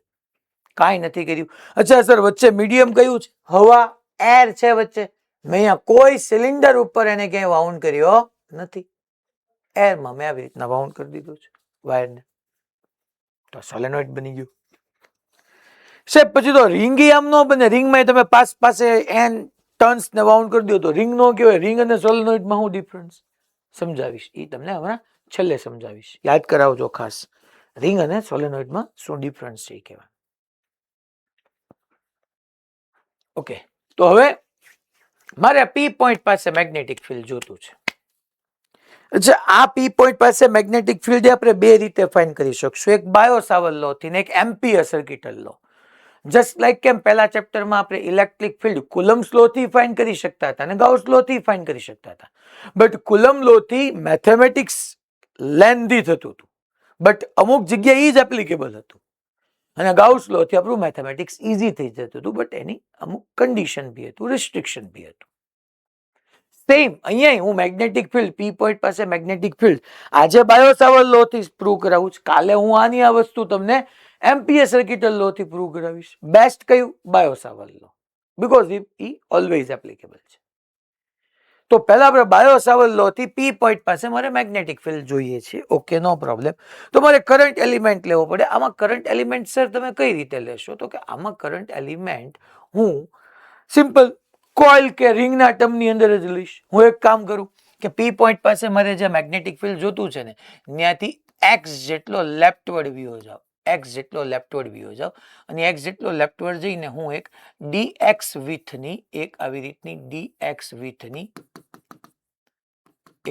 કાંઈ નથી કર્યું. અચ્છા સર, વચ્ચે મીડિયમ કયું છે? હવા, એર છે વચ્ચે. મેં અહીંયા કોઈ સિલિન્ડર ઉપર એને ક્યાંય વાઉન્ડ કર્યો નથી. એરમાં મેં આવી રીતના વાઉન્ડ કરી દીધું છે વાયરને, તો સોલેનોઇડ બની ગયું. સાહેબ પછી તો રિંગ આમ ન બને. રિંગમાં તમે પાસે એન ટર્ન્સ ને વાઉન્ડ કરી દો તો રિંગ નો કહેવાય. રિંગ અને સોલેનોઇડમાં શું ડિફરન્સ સમજાવીશ, એ તમને હમણાં છેલ્લે સમજાવીશ. યાદ કરાવજો ખાસ, રિંગ અને સોલેનોઇડમાં શું ડિફરન્સ છે એ કહેવાય. ઓકે, તો હવે મારે પી પોઈન્ટ પાસે મેગ્નેટિક ફિલ્ડ જોતું છે. અચ્છા, આ પી પોઈન્ટ પાસે મેગ્નેટિક ફિલ્ડ આપણે બે રીતે ફાઇન્ડ કરી શકશું. એક બાયો સાવર્ટ લો થી ને એક એમ્પિયર સર્કિટ લો. જસ્ટ લાઈક કેમ પહેલા ચેપ્ટરમાં આપણે ઇલેક્ટ્રિક ફિલ્ડ કુલમ્સ લો થી ફાઇન્ડ કરી શકતા હતા અને ગાઉસ લો થી ફાઇન્ડ કરી શકતા હતા, બટ કુલમ લો થી મેથેમેટિક્સ લેન્ધી થતું હતું, બટ અમુક જગ્યાએ જ એપ્લિકેબલ હતું, અને ગાઉસ લો થી આપણું મેથેમેટિક્સ ઇઝી થઈ જતું હતું, બટ એની અમુક કન્ડિશન બી હતું, રિસ્ટ્રિક્શન બી હતું. સેમ અહીંયા હું મેગ્નેટિક ફિલ્ડ પી પોઈન્ટ પાસે મેગ્નેટિક ફિલ્ડ આજે બાયોસાવર્ટ લો થી પ્રૂવ કરાવું છું, કાલે હું આની આ વસ્તુ તમને એમ્પિયર સર્કિટલ લો થી પ્રૂવ કરાવીશ. બેસ્ટ કયું? બાયોસાવર્ટ લો, બીકોઝ ઈ ઓલવેઝ એપ્લિકેબલ છે. તો પહેલા આપણે બાયોસાવર્ટ લો થી પી પોઈન્ટ પાસે મારે મેગ્નેટિક ફિલ્ડ જોઈએ છે, ઓકે નો પ્રોબ્લેમ. તો મારે કરંટ એલિમેન્ટ લેવો પડે. આમાં કરંટ એલિમેન્ટ સર તમે કઈ રીતે લેશો? તો કે આમાં કરંટ એલિમેન્ટ હું સિમ્પલ કોઇલ કે રિંગના ટર્મની અંદર જ લઈશ. હું એક કામ કરું કે પી પોઈન્ટ પાસે મારે જે મેગ્નેટિક ફિલ્ડ જોતું છે ને ત્યાંથી એક્સ જેટલો લેફ્ટવર્ડ વ્યો જાવ, એક્સ જેટલો લેફ્ટવર્ડ વ્યો જાવ, અને એક્સ જેટલો લેફ્ટવર્ડ જઈને હું એક ડીએક્સ વિથની એક આવી રીતની ડીએક્સ વિથની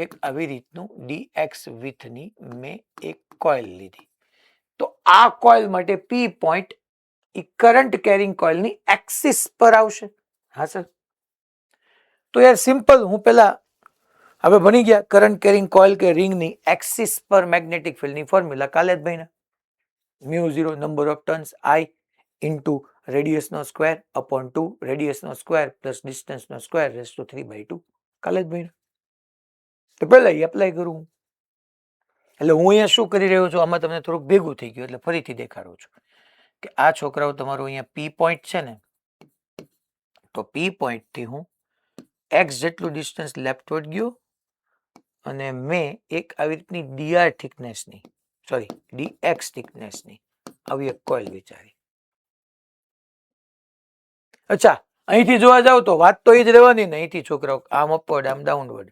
એક આવી રીતનું ડીએક્સ વિથની મેં એક કોઇલ લીધી. તો આ કોઇલ માટે પી પોઈન્ટ ઈ કરંટ કેરિંગ કોઇલની એક્સિસ પર આવશે. હા સર. તો યાર સિમ્પલ, હું પેલા હવે ભણી ગયા કરંટ કેરિંગ કોઇલ કે રિંગની એક્સિસ પર મેગ્નેટિક ફિલ્ડની ફોર્મ્યુલા કાલે જ ભણ્યા. Mu 0 number of turns I into radius નો સ્ક્વેર અપોન 2 રેડિયસ નો સ્ક્વેર પ્લસ ડિસ્ટન્સ નો સ્ક્વેર રેઝ ટુ 3/2 કાલે જ ભણ્યા. તો પેલા એ એપ્લાય કરું. એટલે હું અહીંયા શું કરી રહ્યો છું, આમાં તમને થોડુંક ભેગું થઈ ગયું એટલે ફરીથી દેખાડું છું કે આ છોકરાઓ તમારું અહીંયા પી પોઈન્ટ છે ને, તો પી પોઈન્ટ થી હું એક્સ જેટલું ડિસ્ટન્સ લેફ્ટવર્ડ ગયો અને મેં એક આવી રીતની ડીઆર થિકનેસની ડીએક્સ થિકનેસની આવી એક કોઇલ વિચારી. અચ્છા, અહીંથી જોવા જાવ તો વાત તો એ જ રહેવાની ને, અહીંથી છોકરાઓ આમ અપવર્ડ આમ ડાઉનવર્ડ,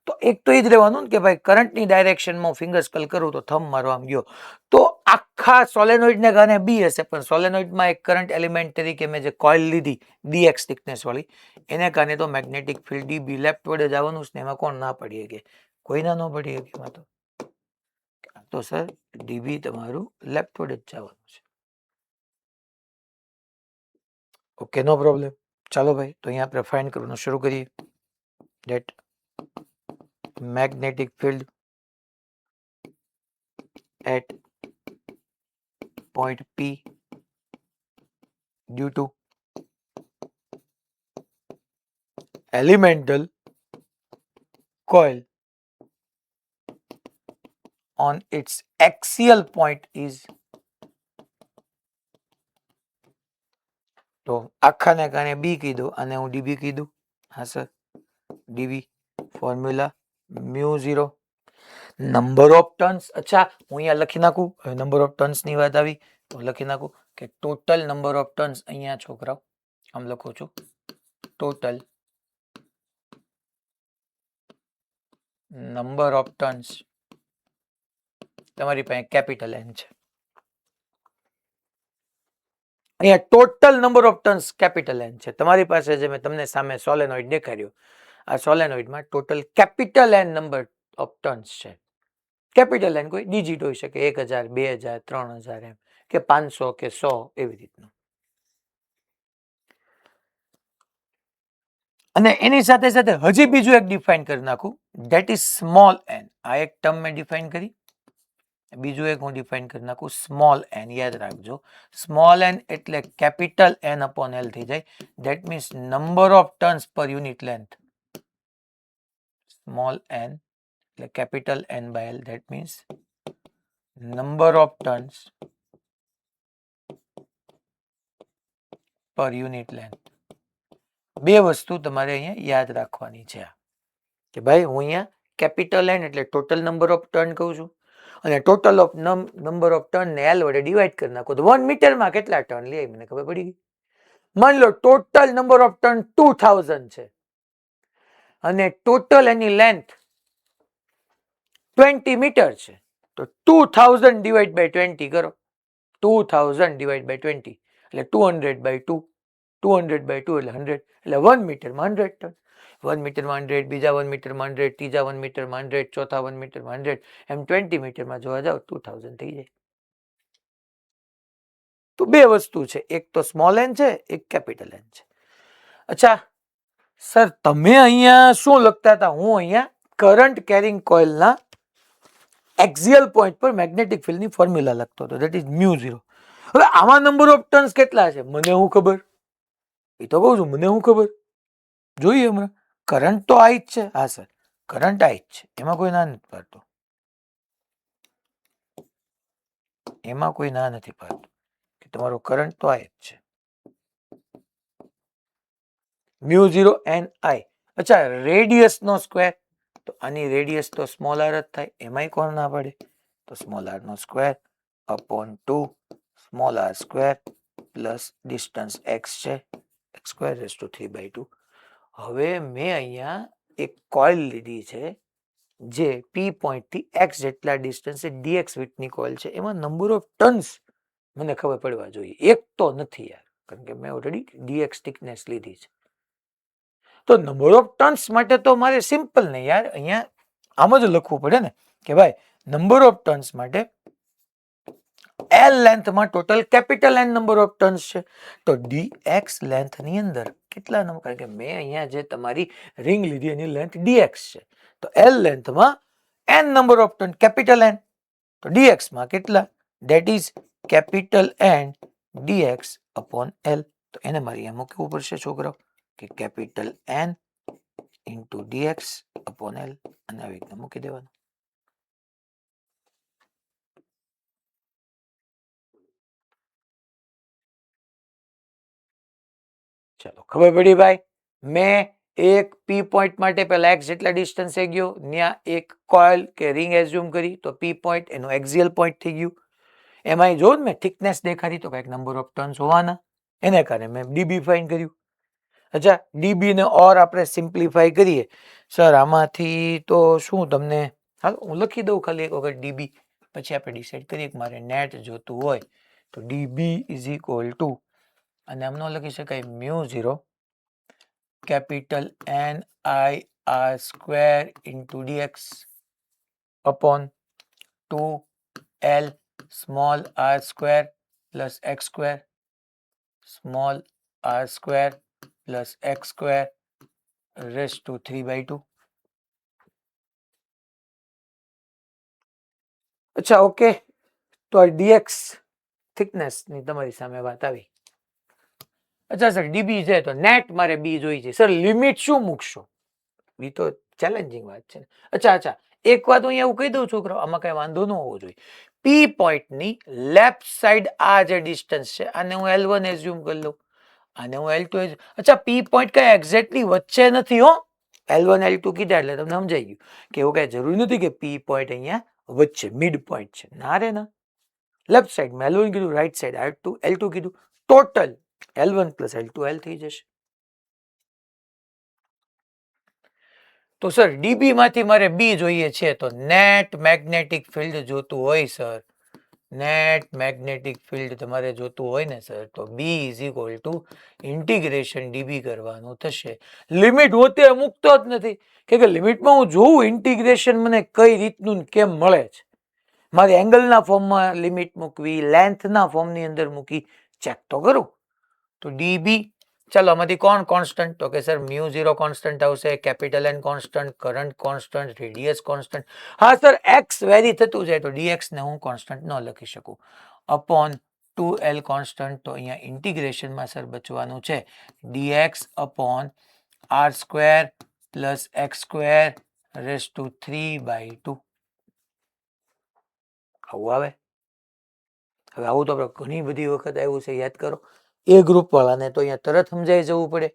તો એક તો એ જ રહેવાનું ને કે ભાઈ કરંટની ડાયરેક્શનમાં ફિંગર સ્કલ કરું તો થંબ મારો આમ ગયો, તો આખા સોલેનોઇડને કારણે બી હશે, પણ સોલેનોઇડમાં એક કરંટ એલિમેન્ટ તરીકે મેં જે કોઇલ લીધી ડીએક્સ થિકનેસ વાળી એને કારણે તો મેગ્નેટિક ફિલ્ડ ડી બી લેફ્ટવર્ડ જ આવવાનું છે ને, એમાં કોણ ના પડી શકે? કોઈ ના ન પડી શકે એમાં તો સર ડીબી તમારું લેફ્ટવર્ડ જ જવાનું છે. Okay no problem. ચાલો ભાઈ, તો અહીંયા આપણે ફાઇન્ડ કરવાનું શરૂ કરીએ. That magnetic field at point P due to elemental coil on its axial point is, તો આખાને કારણે બી કીધું અને હું ડીબી કીધું. હા sir, dB formula mu 0 number of turns. અચ્છા, હું અહીંયા લખી નાખું, નંબર ઓફ ટર્ન્સ ની વાત આવી તો લખી નાખું કે ટોટલ નંબર ઓફ ટર્ન્સ, અહીંયા છોકરાઓ આમ લખું છું, ટોટલ નંબર ઓફ ટર્ન્સ તમારી પાસે કેપિટલ એન છે. અહીંયા total number of turns capital N છે. તમારી પાસે જે મેં તમને સામે સોલેનોઇડ દેખાડ્યું, આ સોલેનોઇડમાં total capital N number of turns છે. કેપિટલ એન કોઈ ડિજિટ હોઈ શકે, 1000, 2000, 3000 એમ, કે 500 કે 100 એવી રીતનું. અને એની સાથે સાથે હજી બીજું એક ડિફાઇન કરી નાખું, ધેટ ઇઝ સ્મોલ એન. આ એક ટર્મ મેં ડિફાઇન કરી, બીજું એક હું ડિફાઇન કરી નાખું સ્મોલ એન. યાદ રાખજો, સ્મોલ એન એટલે કેપિટલ એન અપોન એલ થઈ જાય. That means number of turns per unit length. Small n એટલે capital N by L, that means number of turns per unit length. બે વસ્તુ તમારે અહીંયા યાદ રાખવાની છે કે ભાઈ હું અહીંયા કેપિટલ એન એટલે ટોટલ નંબર ઓફ ટર્ન કહું છું, અને total of number of turn ને એલ વડે ડિવાઈડ કરી નાખો તો 1 મીટરમાં કેટલા ટર્ન લે મને ખબર પડી ગઈ. માની લો ટોટલ નંબર ઓફ ટર્ન 2000 છે અને ટોટલ એની લેન્થ 20 મીટર છે, તો 2000 ડિવાઈડ બાય 20 કરો. 2000 ડિવાઈડ બાય 20 એટલે 200 બાય 2, 200 બાય 2 એટલે 100, એટલે 1 મીટરમાં 100 ટન. 1 મીટરમાં 100, બીજા 1 મીટરમાં 100, ત્રીજા 1 મીટરમાં 100, ચોથા 1 મીટરમાં 100, એમ 20 મીટરમાં જોવા જાવ 2000 થઈ જાય. તો બે વસ્તુ છે, એક તો સ્મોલ એન છે, એક કેપિટલ એન છે. અચ્છા સર, તમે અહીંયા શું લખતા હતા? હું અહીંયા કરંટ કેરિંગ કોઇલના એક્સિયલ પોઈન્ટ પર મેગ્નેટિક ફિલ્ડની ફોર્મ્યુલા લખતો હતો, ધેટ ઇઝ મ્યુ 0. હવે આમાં નંબર ઓફ ટર્ન્સ કેટલા છે મને હું ખબર, એ તો કહું છું મને હું ખબર. જોઈએ હમણાં. કરંટ તો આ જ છે. હા સર, કરંટ આ જ છે, એમાં કોઈ ના નથી પાડતો, એમાં કોઈ ના નથી પાડતું કે તમારો કરંટ તો આ જ છે, મ્યુ 0 એન આઈ. અચ્છા, રેડિયસ નો સ્ક્વેર, તો આની રેડિયસ તો સ્મોલ આર જ થાય, એમાંય કોણ ના પાડે? તો સ્મોલ આર નો square upon 2 small R square plus distance X છે, એક્સ સ્ક્વેર રેઝ ટુ 3/2. હવે મેં અહીંયા એક કોઇલ લીધી છે જે પી પોઈન્ટ થી એક્સ જેટલા ડિસ્ટન્સે ડીએક્સ વિથની કોઇલ છે, એમાં નંબર ઓફ ટર્ન્સ મને ખબર પડવા જોઈએ. એક તો નથી યાર, કારણ કે મેં ઓલરેડી ડીએક્સ થિકનેસ લીધી છે. તો નંબર ઓફ ટર્ન્સ માટે તો મારે સિમ્પલ ને યાર, અહીંયા આમ જ લખવું પડે ને કે ભાઈ નંબર ઓફ ટર્ન્સ માટે એલ લેન્થમાં total capital N number of turns છે, તો ડીએક્સ લેન્થ ની અંદર કેટલા નંબર, કારણ કે મેં અહીંયા જે તમારી રિંગ લીધી એની લેન્થ ડીએક્સ છે, તો એલ લેન્થમાં N number of turn capital N, તો ડીએક્સ માં કેટલા, that is capital N DX upon L. તો એને મારે અહીંયા મૂકવું પડશે છોકરાઓ, કે capital N into dx upon L, અને આવી રીતના મૂકી દેવાનું. ચલો ખબર પડી ભાઈ. મેં એક પી પોઈન્ટ માટે પેલા એક્સ જેટલા ડિસ્ટન્સે ગયો, ત્યાં એક કોઇલ કે રિંગ એઝ્યુમ કરી, તો પી પોઈન્ટ એનું એક્સિયલ પોઈન્ટ થઈ ગયું. એમાં જો મેં થિકનેસ દેખાડી તો કંઈક નંબર ઓફ ટર્ન્સ હોવાના, એને કારણે મેં ડીબી ફાઇન કર્યું. અચ્છા, ડીબી ને ઓર આપણે સિમ્પ્લિફાઈ કરીએ સર, આમાંથી તો શું તમને, હાલો હું લખી દઉં ખાલી એક વખત ડીબી, પછી આપણે ડિસાઈડ કરીએ કે મારે નેટ જોતું હોય તો ડીબી ઇઝ ઇક્વલ ટુ, અને આમનો લખી શકાય mu 0 capital N I R square into dx upon 2 L small R square plus x square small R square plus x square raise to 3/2. અચ્છા ઓકે, તો આ ડીએક્સ થિકનેસ ની તમારી સામે વાત આવી. અચ્છા સર, ડીબી છે તો નેટ મારે બી જોઈ છે, સર લિમિટ શું મૂકશો? એ તો ચેલેન્જિંગ વાત છે. અચ્છા, એક વાત હું અહીંયા કહી દઉં છોકરાઓ, આમાં કઈ વાંધો ન હોવો જોઈએ. પી પોઈન્ટ ની લેફ્ટ સાઈડ આ જે ડિસ્ટન્સ છે, આને હું L1 એઝ્યુમ કરી લઉં, આને હું L2 એઝ્યુમ. અચ્છા, પી પોઈન્ટ કઈ એક્ઝેક્ટલી વચ્ચે નથી હો, L1 L2 કીધા એટલે તમને સમજાઈ ગયું કે એવું કઈ જરૂરી નથી કે પી પોઈન્ટ અહીંયા વચ્ચે મિડ પોઈન્ટ છે, ના રે ના. લેફ્ટ સાઈડ માં L1 કીધું, રાઈટ સાઈડ L2 કીધું, total L1 plus L2 L થઈ જશે. તો સર ડીબી માંથી મારે બી જોઈએ છે, તો નેટ મેગ્નેટિક ફિલ્ડ જોતું હોય સર, નેટ મેગ્નેટિક ફિલ્ડ તમારે જોતું હોય ને સર, તો B is equal to integration dB કરવાનું થશે. લિમિટ હોતે મૂકતો જ નથી, કે લિમિટમાં હું જોઉં ઇન્ટિગ્રેશન મને કઈ રીતનું કેમ મળે છે, મારે એંગલના ફોર્મમાં લિમિટ મૂકવી, લેન્થના ફોર્મની અંદર મૂકી, ચેક તો કરું. તો ડીબી, ચાલો આમાંથી કોણ કોન્સ્ટન્ટ, તો કે સર મ્યુ 0 કોન્સ્ટન્ટ આવશે, capital N constant, current constant, radius constant. હા સર, એક્સ વેરી થતું જાય તો ડીએક્સ ને હું કોન્સ્ટન્ટ ન લખી શકું, અપોન 2L કોન્સ્ટન્ટ. તો અહીંયા ઇન્ટિગ્રેશનમાં સર બચવાનું છે dx upon R square plus x square raise to 3/2. આવું આવે. હવે આવું તો આપણે ઘણી બધી વખત આવ્યું છે, યાદ કરો. એ ગ્રુપ વાળાને તો અહીંયા તરત સમજાઈ જવું પડે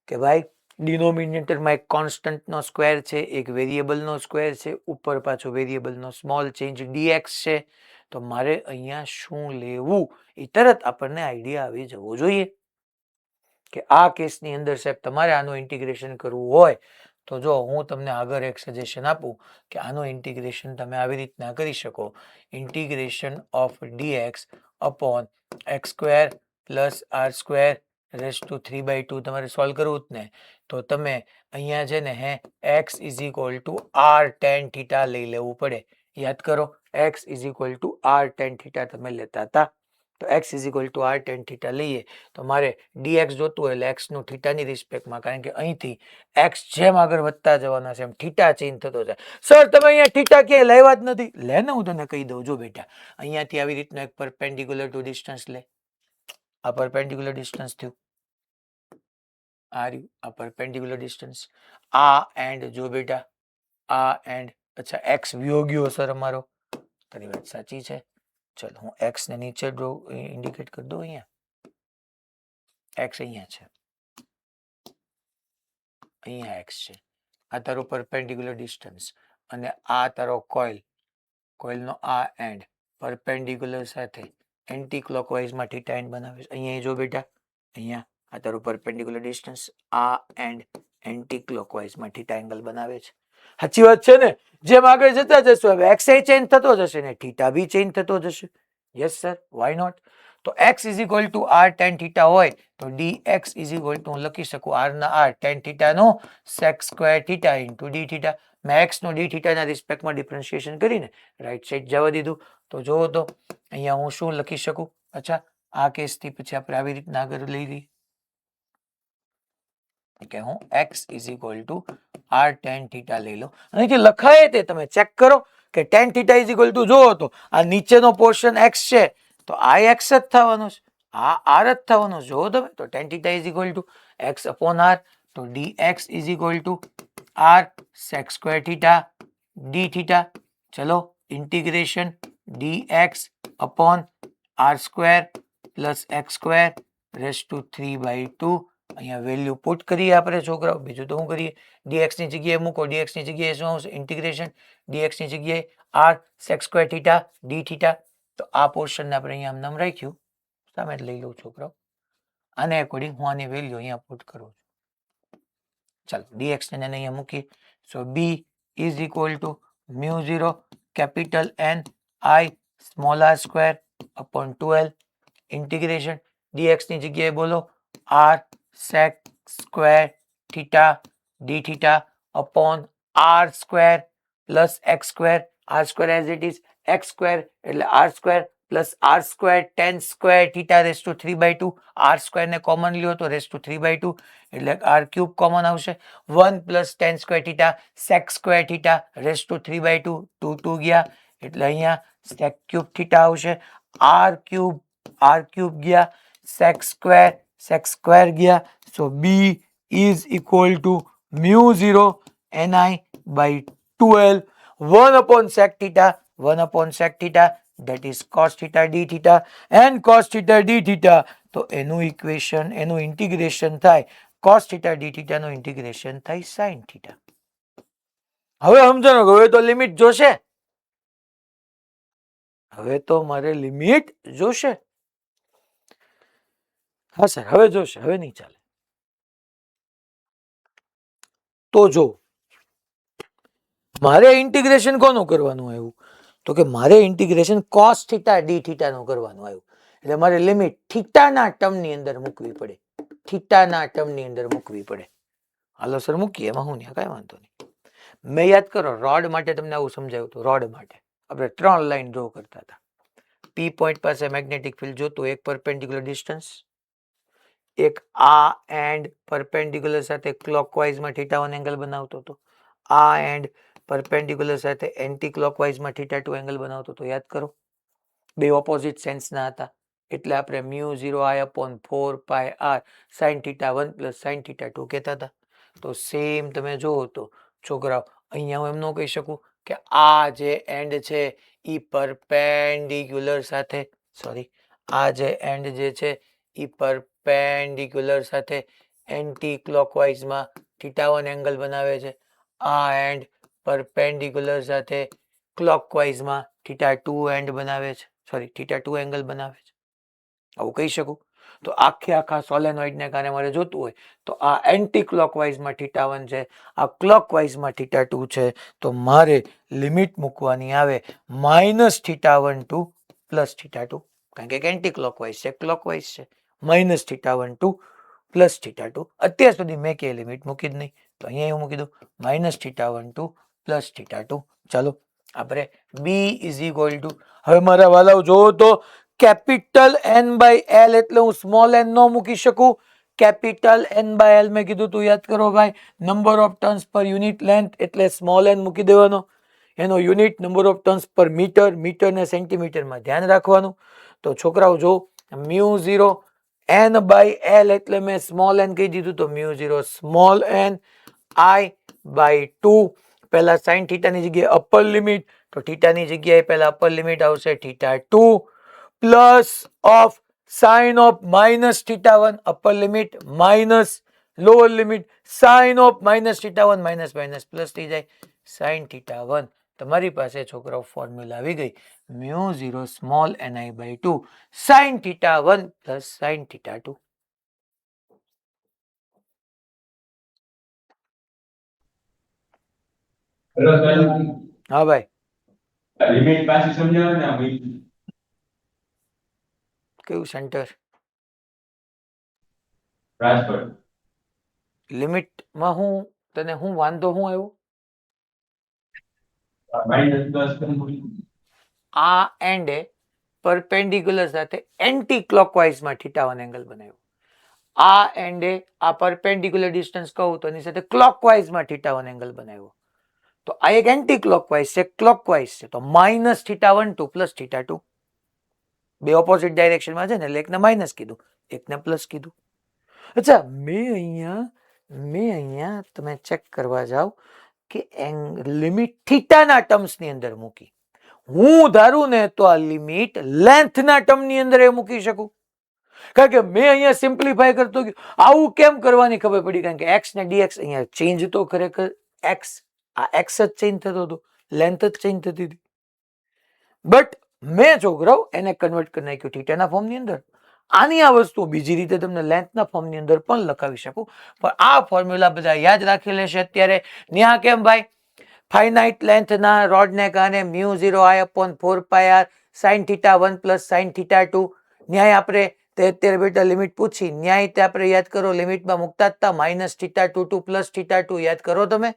કે ભાઈ ડિનોમિનેટરમાં એક કોન્સ્ટન્ટનો સ્ક્વેર છે, એક વેરિયેબલનો સ્ક્વેર છે, ઉપર પાછો વેરિયેબલનો સ્મોલ ચેન્જ ડીએક્સ છે, તો મારે અહીંયા શું લેવું એ તરત આપણને આઈડિયા આવી જવો જોઈએ કે આ કેસની અંદર સાહેબ તમારે આનું ઇન્ટિગ્રેશન કરવું હોય તો જો હું તમને આગળ એક સજેશન આપું કે આનું ઇન્ટિગ્રેશન તમે આવી રીતના કરી શકો, integration of dx upon x square plus r square raise to 3/2 તમારે સોલ્વ કરવું જ ને, તો તમે અહીંયા છે ને x is equal to r tan theta લઈ લેવું પડે. યાદ કરો, x is equal to r tan theta તમે લેતા હતા. તો x is equal to r tan theta લઈએ તો મારે ડીએક્સ જોતું હોય એટલે એક્સનું થીટાની રિસ્પેક્ટમાં, કારણ કે અહીંથી એક્સ જેમ આગળ વધતા જવાના છે એમ થીટા ચેન્જ થતો જાય. સર તમે અહીંયા થીટા ક્યાંય લાવ્યા જ નથી. લે ને હું તને કહી દઉં, જો બેટા અહીંયાથી આવી રીતનો એક પરપેન્ડિક્યુલર ટુ ડિસ્ટન્સ લે. આ પરપેન્ડિક્યુલર ડિસ્ટન્સ થયું, આ રહ્યું આ પરપેન્ડિક્યુલર ડિસ્ટન્સ. આ એન્ડ જો બેટા આ એન્ડ, અચ્છા એક્સ વ્યો ગયો સર અમારો, તારી વાત સાચી છે. ચલો હું એક્સ ને નીચે ડ્રો ઇન્ડિકેટ કરી દઉં. અહીંયા એક્સ અહીંયા છે, અહીંયા એક્સ છે. આ તારો પરપેન્ડિક્યુલર ડિસ્ટન્સ અને આ તારો કોઇલ, કોઇલનો આ એન્ડ પરપેન્ડિક્યુલર સાથે એન્ટી ક્લોકવાઇઝમાં થીટા એન્ડ બનાવે છે. અહીંયા જો બેટા અહીંયા આ તારું પરપેન્ડિક્યુલર ડિસ્ટન્સ, આ એન્ડ એન્ટી ક્લોકવાઇઝમાં થીટા એંગલ બનાવે છે. સાચી વાત છે ને? જેમ આગળ જતા જશું હવે એક્સ ચેન્જ થતો જશે ને થીટા બી ચેન્જ થતો જશે. Yes sir, why not? તો x is equal to r tan theta હોય તો dx ઇઝ ઇક્વલ ટુ હું લખી શકું આર ના આર ટેન થીટાનો sec square theta into D theta. મેં એક્સ નો ડી થીટાના રિસ્પેક્ટમાં ડિફરન્શિએશન કરીને રાઈટ સાઈડ જવા દીધું. તો જુઓ તો અહીંયા હું શું લખી શકું? અચ્છા આ કેસથી પછી આપણે આવી રીતના આગળ લઈ લઈએ કે હું x is equal to r tan theta લઈ લઉં. અહીંથી લખાય તે તમે ચેક કરો કે tan theta is equal to, જુઓ તો આ નીચેનો પોર્શન x છે તો આ એક્સ જ થવાનો છે, આ આર જ થવાનો છે. જો તમે તો tan theta is equal to X upon R, તો dx is equal to R sec square theta D theta. ચલો integration dx upon R square plus x square raise to 3/2. અહીંયા વેલ્યુ પુટ કરીએ આપણે છોકરાઓ, બીજું તો શું કરીએ? dx ની જગ્યાએ મૂકો, dx ની જગ્યાએ શું આવશે? ઇન્ટિગ્રેશન dx ની જગ્યાએ r sec square theta D theta. તો આ પોર્શનને આપણે અહીંયા નામ રાખ્યું, સામે લઈ લઉં છોકરાઓ. આને એકોર્ડિંગ હું આની વેલ્યુ અહીંયા પુટ કરું છું. ચાલો dx ને અહીંયા મૂકીએ. સો b is equal to mu 0 capital N I small r square upon 12 integration dx ની જગ્યાએ બોલો r sec square theta D theta upon r square plus x square, r square as it is, x square એટલે r square plus r square ten square theta raise to 3/2. r square ને common લ્યો તો race to 3/2 એટલે r cube common આવશે. 1 plus tan square theta sec square theta raise to 3/2, 2 2 ગયા એટલે અહીંયા sec cube theta આવશે. r ક્યુબ ગયા, સેક સ્ક્વેર ગયા. So b is equal to mu 0 ni/12 1 upon sec theta, 1 upon sec theta, that is cos theta d theta and cos theta d theta. તો એનું equation, એનું integration થાય cos theta d theta નું integration થાય sin theta. હવે સમજો, હવે તો લિમિટ જોશે, હવે તો મારે લિમિટ જોશે. હા સર હવે જોશે, હવે નહીં ચાલે. તો જો મારે ઇન્ટિગ્રેશન કોનું કરવાનું આવ્યું? તો કે મારે integration cos theta D theta નું કરવાનું આવ્યું. એટલે મારે લિમિટ થીટાના ટર્મની અંદર મૂકવી પડે, થીટાના ટર્મની અંદર મૂકવી પડે. હાલો સર મૂકીએ, એમાં હું નહીં, કાંઈ વાંધો નહીં. મેં યાદ કરો રોડ માટે તમને આવું સમજાવ્યું હતું. રોડ માટે આપણે 3 લાઈન ડ્રો કરતા હતા. પી પોઈન્ટ પાસે મેગ્નેટિક ફિલ્ડ જોતું, એક પરપેન્ડિક્યુલર ડિસ્ટન્સ, એક આ એન્ડ પરપેન્ડિક્યુલર સાથે ક્લોકવાઇઝમાં થીટા 1 એંગલ બનાવતો હતો, આ એન્ડ પરપેન્ડિક્યુલર સાથે એન્ટી ક્લોકવાઇઝમાં થીટા 2 એંગલ બનાવતો હતો. યાદ કરો, બે ઓપોઝિટ સેન્સના હતા એટલે આપણે mu 0 I upon 4 pi r sign theta 1 plus sine theta 2 કહેતા હતા. તો સેમ તમે જુઓ તો છોકરાઓ અહીંયા હું એમ ન કહી શકું કે આ જે એન્ડ છે એ પરપેન્ડિક્યુલર સાથે, સોરી, આ જે એન્ડ જે છે એ પરપેન્ડિક્યુલર સાથે એન્ટી ક્લોકવાઇઝમાં થીટા 1 એંગલ બનાવે છે, આ એન્ડ પરપેન્ડિક્યુલર સાથે ક્લોકવાઇઝમાં થીટા 2 એંડ બનાવે છે, સોરી થીટા 2 એંગલ બનાવે છે. આવું કહી શકું. તો આખા સોલેનોઇડને કારણે મારે જોતું હોય તો આ એન્ટી ક્લોકવાઇઝમાં થીટા 1 છે, આ ક્લોકવાઇઝમાં થીટા 2 છે. તો મારે લિમિટ મૂકવાની આવે minus theta 1 to plus theta 2, કારણ કે એન્ટી ક્લોકવાઇઝ છે, ક્લોકવાઇઝ છે. Minus theta 1 to plus theta 2. અત્યાર સુધી મેં કે લિમિટ મૂકી જ નહીં, તો અહીંયા હું મૂકી દઉં minus theta 1 to plus theta 2. ચાલો આપણે b ઇઝ ઇક્વલ ટુ, હવે મારા વાલાઓ જોવો તો કેપિટલ n બાય l એટલે હું સ્મોલ n નો મૂકી શકું. કેપિટલ n બાય l મેં કીધું તું યાદ કરો ભાઈ, number of turns per unit length એટલે સ્મોલ n મૂકી દેવાનો. એનો યુનિટ નંબર ઓફ ટર્ન્સ પર મીટર, મીટર ને સેન્ટીમીટરમાં ધ્યાન રાખવાનું. તો છોકરાઓ જો μ0 n બાય l એટલે મેં સ્મોલ n કહી દીધું, તો μ0 સ્મોલ n I બાય 2. પહેલા સાઇન થીટાની જગ્યાએ અપર લિમિટ, તો થીટાની જગ્યાએ પહેલા અપર લિમિટ આવશે θ2 plus of sine of minus θ1 upper limit minus lower limit sine of minus θ1 minus minus plus થઈ જાય સાઇન θ1. તમારી પાસે છોકરાઓ ફોર્મ્યુલા આવી ગઈ μ0 small ni by 2 sine θ1 plus sine θ2. હા ભાઈ, લિમિટ પાછી સમજાવો ને આ કેવું સેન્ટર રાજકોટ લિમિટમાં હું તને હું વાંધો હું આવ્યો? -10 આ એન્ડે પરપેન્ડિક્યુલર સાથે એન્ટી ક્લોકવાઇઝમાં θ1 એંગલ બનાવ્યો. આ એન્ડે આ પરપેન્ડિક્યુલર ડિસ્ટન્સ કહું તો એની સાથે ક્લોકવાઇઝમાં θ1 એંગલ બનાવ્યો. તો આ એક એન્ટી ક્લોકવાઇઝ છે, ક્લોકવાઇઝ છે, તો માઇનસ θ1 2 પ્લસ θ2. બે ઓપોઝિટ ડાયરેક્શનમાં છે ને એટલે એકને માઇનસ કીધું, એકને પ્લસ કીધું. અચ્છા, મેં અહીંયા તમે ચેક કરવા જાવ કે લિમિટ થીટાના ટર્મ્સની અંદર મૂકી. હું ધારું ને તો આ લિમિટ લેન્થના ટર્મની અંદર એ મૂકી શકું, કારણ કે મેં અહીંયા સિમ્પ્લિફાય કરતો ગયો. આવું કેમ કરવાની ખબર પડી, કારણ કે x ને dx અહીંયા ચેન્જ તો ખરેખર x, આ x જ ચેન્જ થતો હતો, લેન્થ જ ચેન્જ થતી હતી. બટ મેં છોકરાઓ એને કન્વર્ટ કરી નાખ્યું થીટાના ફોર્મની અંદર. આની આ વસ્તુ બીજી રીતે તમને લેન્થના ફોર્મની અંદર પણ લખાવી શકું, પણ આ ફોર્મ્યુલા બધા યાદ રાખી લેશે અત્યારે. ન્યા કેમ ભાઈ, ફાઇનાઇટ લેન્થના રોડને કારણે μ0I/4πr sin θ1 પ્લસ sin θ2. ન્યાય આપણે તે અત્યારે બેટા લિમિટ પૂછી, ન્યાય તે આપણે યાદ કરો લિમિટમાં મૂકતા હતા માઇનસ θ2 પ્લસ θ2 યાદ કરો તમે.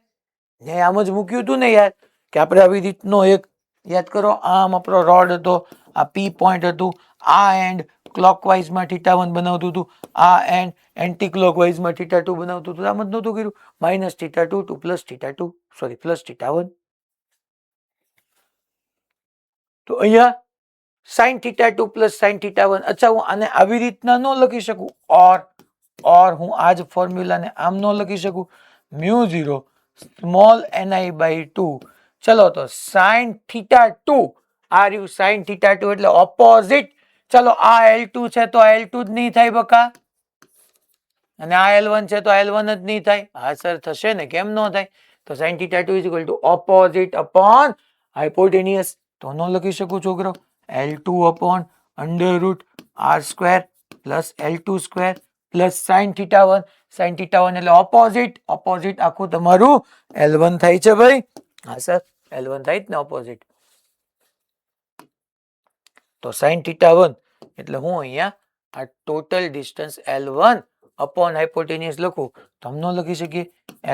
ન્યાય આમ જ મૂક્યું હતું ને યાર, કે આપણે આવી રીતનો એક યાદ કરો, આમ આપણો રોડ હતો, આ P પોઈન્ટ હતું, આ એન્ડ ક્લોકવાઇઝમાં θ1 બનાવતું હતું, આ એન્ડ એન્ટી ક્લોકવાઇઝમાં θ2 બનાવતું હતું. આમ જ નહોતું કર્યું, માઇનસ θ2 પ્લસ θ2 સોરી પ્લસ θ1. તો અહીંયા sin θ2 પ્લસ sin θ1. અચ્છા, હું આને આવી રીતના ન લખી શકું, ઓર હું આ જ ફોર્મ્યુલાને આમ ન લખી શકું, μ0 સ્મોલ ni બાય 2. ચલો તો sin θ2 આ રહ્યું sin θ2 એટલે ઓપોઝિટ. ચલો આ L2 છે તો L2 જ નહીં થાય બકા, અને આ L1 છે તો L1 જ નહીં થાય. હા સર થશે ને, કેમ ન થાય? તો sin θ2 is equal to opposite upon hypotenuse. તો ન લખી શકું છોકરો, L2 અપોન under root R square plus L2 square plus sin θ1. sin θ1 એટલે ઓપોઝિટ, ઓપોઝિટ આખું તમારું L1 થાય છે ભાઈ. હા સર L1 થાય જ ને ઓપોઝિટ. તો sin θ1 એટલે હું અહીંયા આ ટોટલ ડિસ્ટન્સ L1 અપોન હાઇપોટેનિયસ લખું, તો આમ ન લખી શકીએ,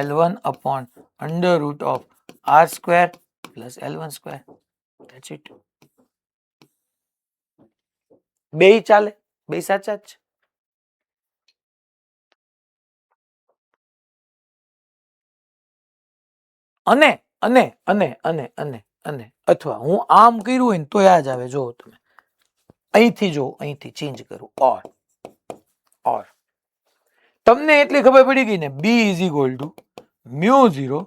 L1 upon under root of R square plus L1 square. That's it. બેય ચાલે, બે સાચા જ છે. અને અને અને અને અને અને અથવા હું આમ કર્યું હોય ને તો યાદ આવે, જો તમે અહીંથી જો, અહીંથી ચેન્જ કરું, ઓર તમને એટલી ખબર પડી ગઈ ને, B is equal to μ0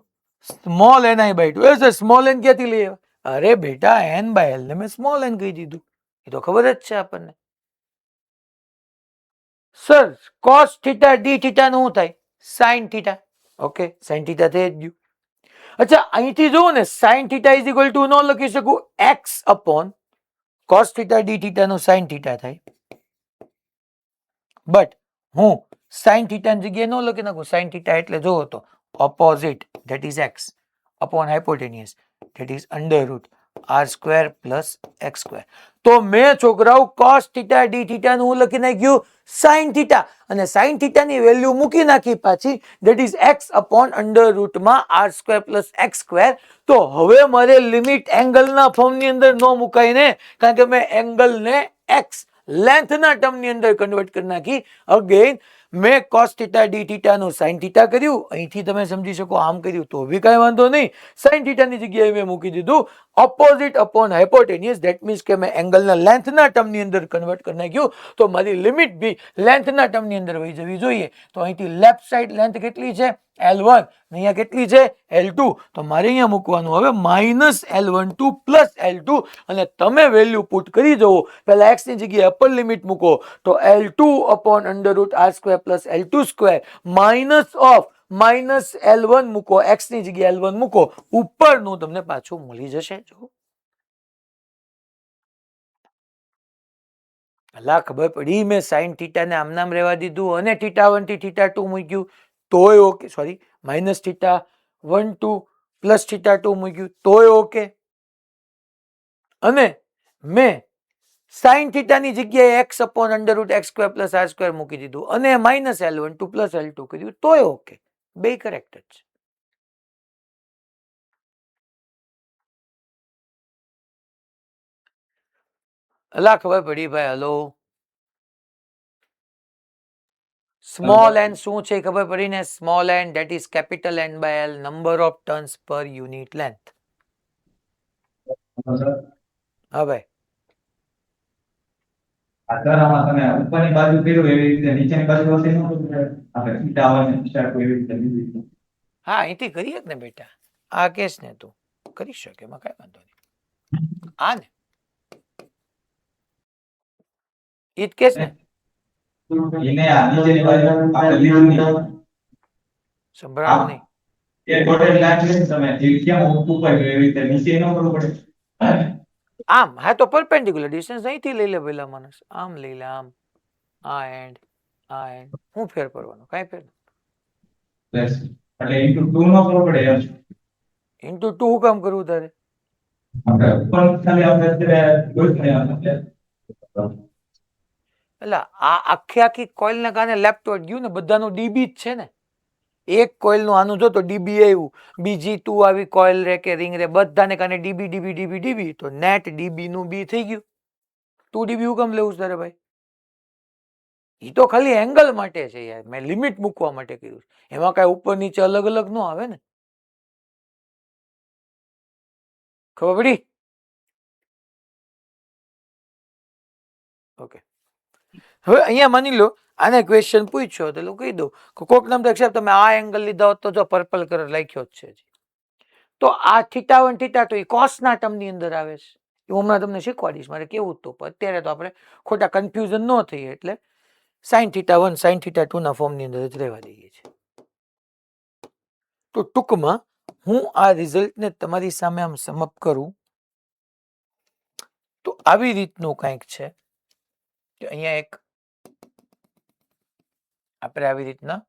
small ni by 2. એ સર સ્મોલ n ક્યાંથી લઈ આવ્યા? અરે બેટા n બાય l ને મેં સ્મોલ n કહી દીધું, એ તો ખબર જ છે આપણને. સર cos θ d θ નું શું થાય? sin θ. ઓકે, sin θ થઈ જ ગયું. અચ્છા, અહીંથી જોવું ને, sin θ ઇઝ ઇક્વલ ટુ ન લખી શકું, x અપોન cos θ d θ નું sin θ થાય. બટ હું sin θ ની જગ્યાએ ન લખી નાખું, sin θ એટલે જોવો તો opposite, that is x upon hypotenuse, that is under root R square plus x square. તો મેં છોકરાઓ cos θ d θ નું હું લખી નાખ્યું sin θ, અને sin θ ની વેલ્યુ મૂકી નાખી પાછી, that is x upon under રૂટમાં R square plus x square. તો હવે મારે લિમિટ એંગલના ફોર્મની અંદર ન મુકાય ને, કારણ કે મેં એંગલને એક્સ લેન્થના ટર્મની અંદર કન્વર્ટ કરી નાખી. અગેન મેં કોસ થીટા ડી થીટાનું સાઇન થીટા કર્યું, અહીંથી તમે સમજી શકો આમ કર્યું તો બી કાંઈ વાંધો નહીં. સાઇન થીટાની જગ્યાએ મેં મૂકી દીધું opposite upon hypotenuse. That means કે મેં એંગલના લેન્થના ટર્મની અંદર કન્વર્ટ કરી નાખ્યું. તો મારી લિમિટ બી લેન્થના ટર્મની અંદર વહી જવી જોઈએ. તો અહીંથી લેફ્ટ સાઈડ લેન્થ કેટલી છે? L1. અહીંયા કેટલી છે? L2. તો મારે અહીંયા મૂકવાનું હવે -L12 પ્લસ L2 અને તમે વેલ્યુ પુટ કરી દો. પહેલા x ની જગ્યાએ અપર લિમિટ મૂકો તો L2 upon √r² plus L2² minus of -L1 મૂકો, x ની જગ્યાએ L1 મૂકો, ઉપરનું તમને પાછું મળી જશે. જો અલા ખબર પડી, મેં સાઇન થીટા ને આમ નામ રહેવા દીધું અને θ1 થી θ2 મૂક્યું તોય ઓકે. સોરી, -θ12 પ્લસ θ2 મૂક્યું તોય ઓકે. અને મેં સાઇન થીટાની જગ્યાએ x upon √x² plus r² મૂકી દીધું અને -L12 પ્લસ L2 કર્યું તોય ઓકે. બે કરેક્ટ જ છે. અલા ખબર પડી ભાઈ. હલો, સ્મોલ એન શું છે ખબર પડી ને? Small n that is capital N by L, number of turns per unit length. હા ભાઈ, આધારમાં તમે ઉપરની બાજુ કર્યું એવી રીતે નીચેની બાજુ હશે ન તો આપણે થીટા આવે સ્ટાર્ટ એવી રીતે લીધી. હા અહીંથી કરીએ ને બેટા, આ કેસ ને તું કરી શકે, એમાં કઈ વાંધો નહીં. આ ને ઈ જ કેસ ને, એને આ નીચેની બાજુ આપણે લીધું નહીં. સંભળાણું નહીં. એ ટોટલ લાઈન છે તમે જે કેમ ઉપર એવી રીતે નીચે ન કરવું પડે. આમ હા તો પરપેન્ડિક્યુલર ડિસ્ટન્સ અહીંથી લઈ લે પેલા માણસ, આમ લઈ લે, આમ આ એન્ડ આ એન્ડ. હું ફેર પડવાનો? કાંઈ ફેર. બસ એટલે ઇન્ટુ 2 ન કરવું પડે એમ. ઇન્ટુ 2 હું કામ કરવું તારે? આપણે ઉપર ખાલી આપણે અત્યારે દોઢ ને આપણે એટલે આ આખી કોઇલને કારણે લેફ્ટવર્ડ ગયું ને, બધાનું ડીબી જ છે ને. એક કોઇલનું આનું જો તો ડીબી આવ્યું, બીજી તું આવી કોઇલ રે કે રિંગ રે બધાને કારણે ડીબી ડીબી ડીબી ડીબી, તો નેટ ડીબી નું બી થઈ ગયું. 2 ડીબી હું કામ લેવું છે તારે ભાઈ? એ તો ખાલી એંગલ માટે છે યાર, મેં લિમિટ મૂકવા માટે કર્યું છે. એમાં કાંઈ ઉપર નીચે અલગ અલગ ન આવે ને. ખબર પડી? ઓકે. હવે અહીંયા માની લો આને ક્વેશ્ચન પૂછ્યો તો કહી દઉં કે કોક નામ તો સાહેબ તમે આ એંગલ લીધા હોત તો જો પર્પલ કલર લખ્યો જ છે. તો આ θ1 θ2 એ કોસના ટર્મની અંદર આવે છે. હું હમણાં તમને શીખવાડીશ, મારે કેવું જ તો અત્યારે તો આપણે ખોટા કન્ફ્યુઝન ન થઈએ એટલે sin θ1 sin θ2 ના ફોર્મની અંદર જ રહેવા દઈએ છીએ. તો ટૂંકમાં હું આ રિઝલ્ટને તમારી સામે આમ સમઅપ કરું તો આવી રીતનું કંઈક છે કે અહીંયા એક આપણે આવી રીતના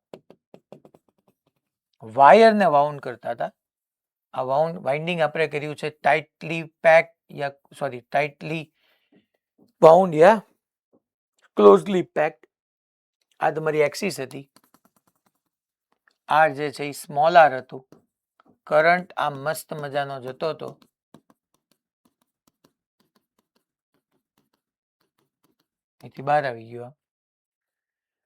વાયરને વાઉન્ડ કરતા હતા. આ વાઇન્ડિંગ આપણે કર્યું છે ટાઇટલી પેક યા સોરી ટાઇટલી બાઉન્ડ યા ક્લોઝલી પેક્ડ. આ તમારી એક્સિસ હતી, આર જે છે એ સ્મોલ આર હતું. કરંટ આ મસ્ત મજાનો જતો હતો, અહીંથી બહાર આવી ગયો.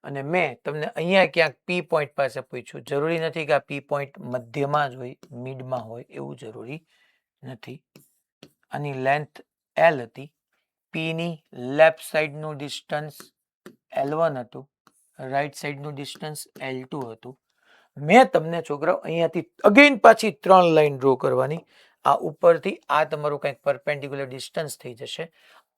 અને મેં તમને અહીંયા ક્યાંક પી પોઈન્ટ પાસે પૂછ્યું. જરૂરી નથી કે આ પી પોઈન્ટ મધ્યમાં જ હોય, મિડમાં હોય એવું જરૂરી નથી. આની લેન્થ L હતી, પી ની લેફ્ટ સાઈડનું ડિસ્ટન્સ L1 હતું, રાઈટ સાઈડનું ડિસ્ટન્સ L2 હતું. મેં તમને છોકરાઓ અહીંયાથી અગેન પાછી 3 લાઈન ડ્રો કરવાની. આ ઉપરથી આ તમારું કંઈક પરપેન્ડિક્યુલર ડિસ્ટન્સ થઈ જશે.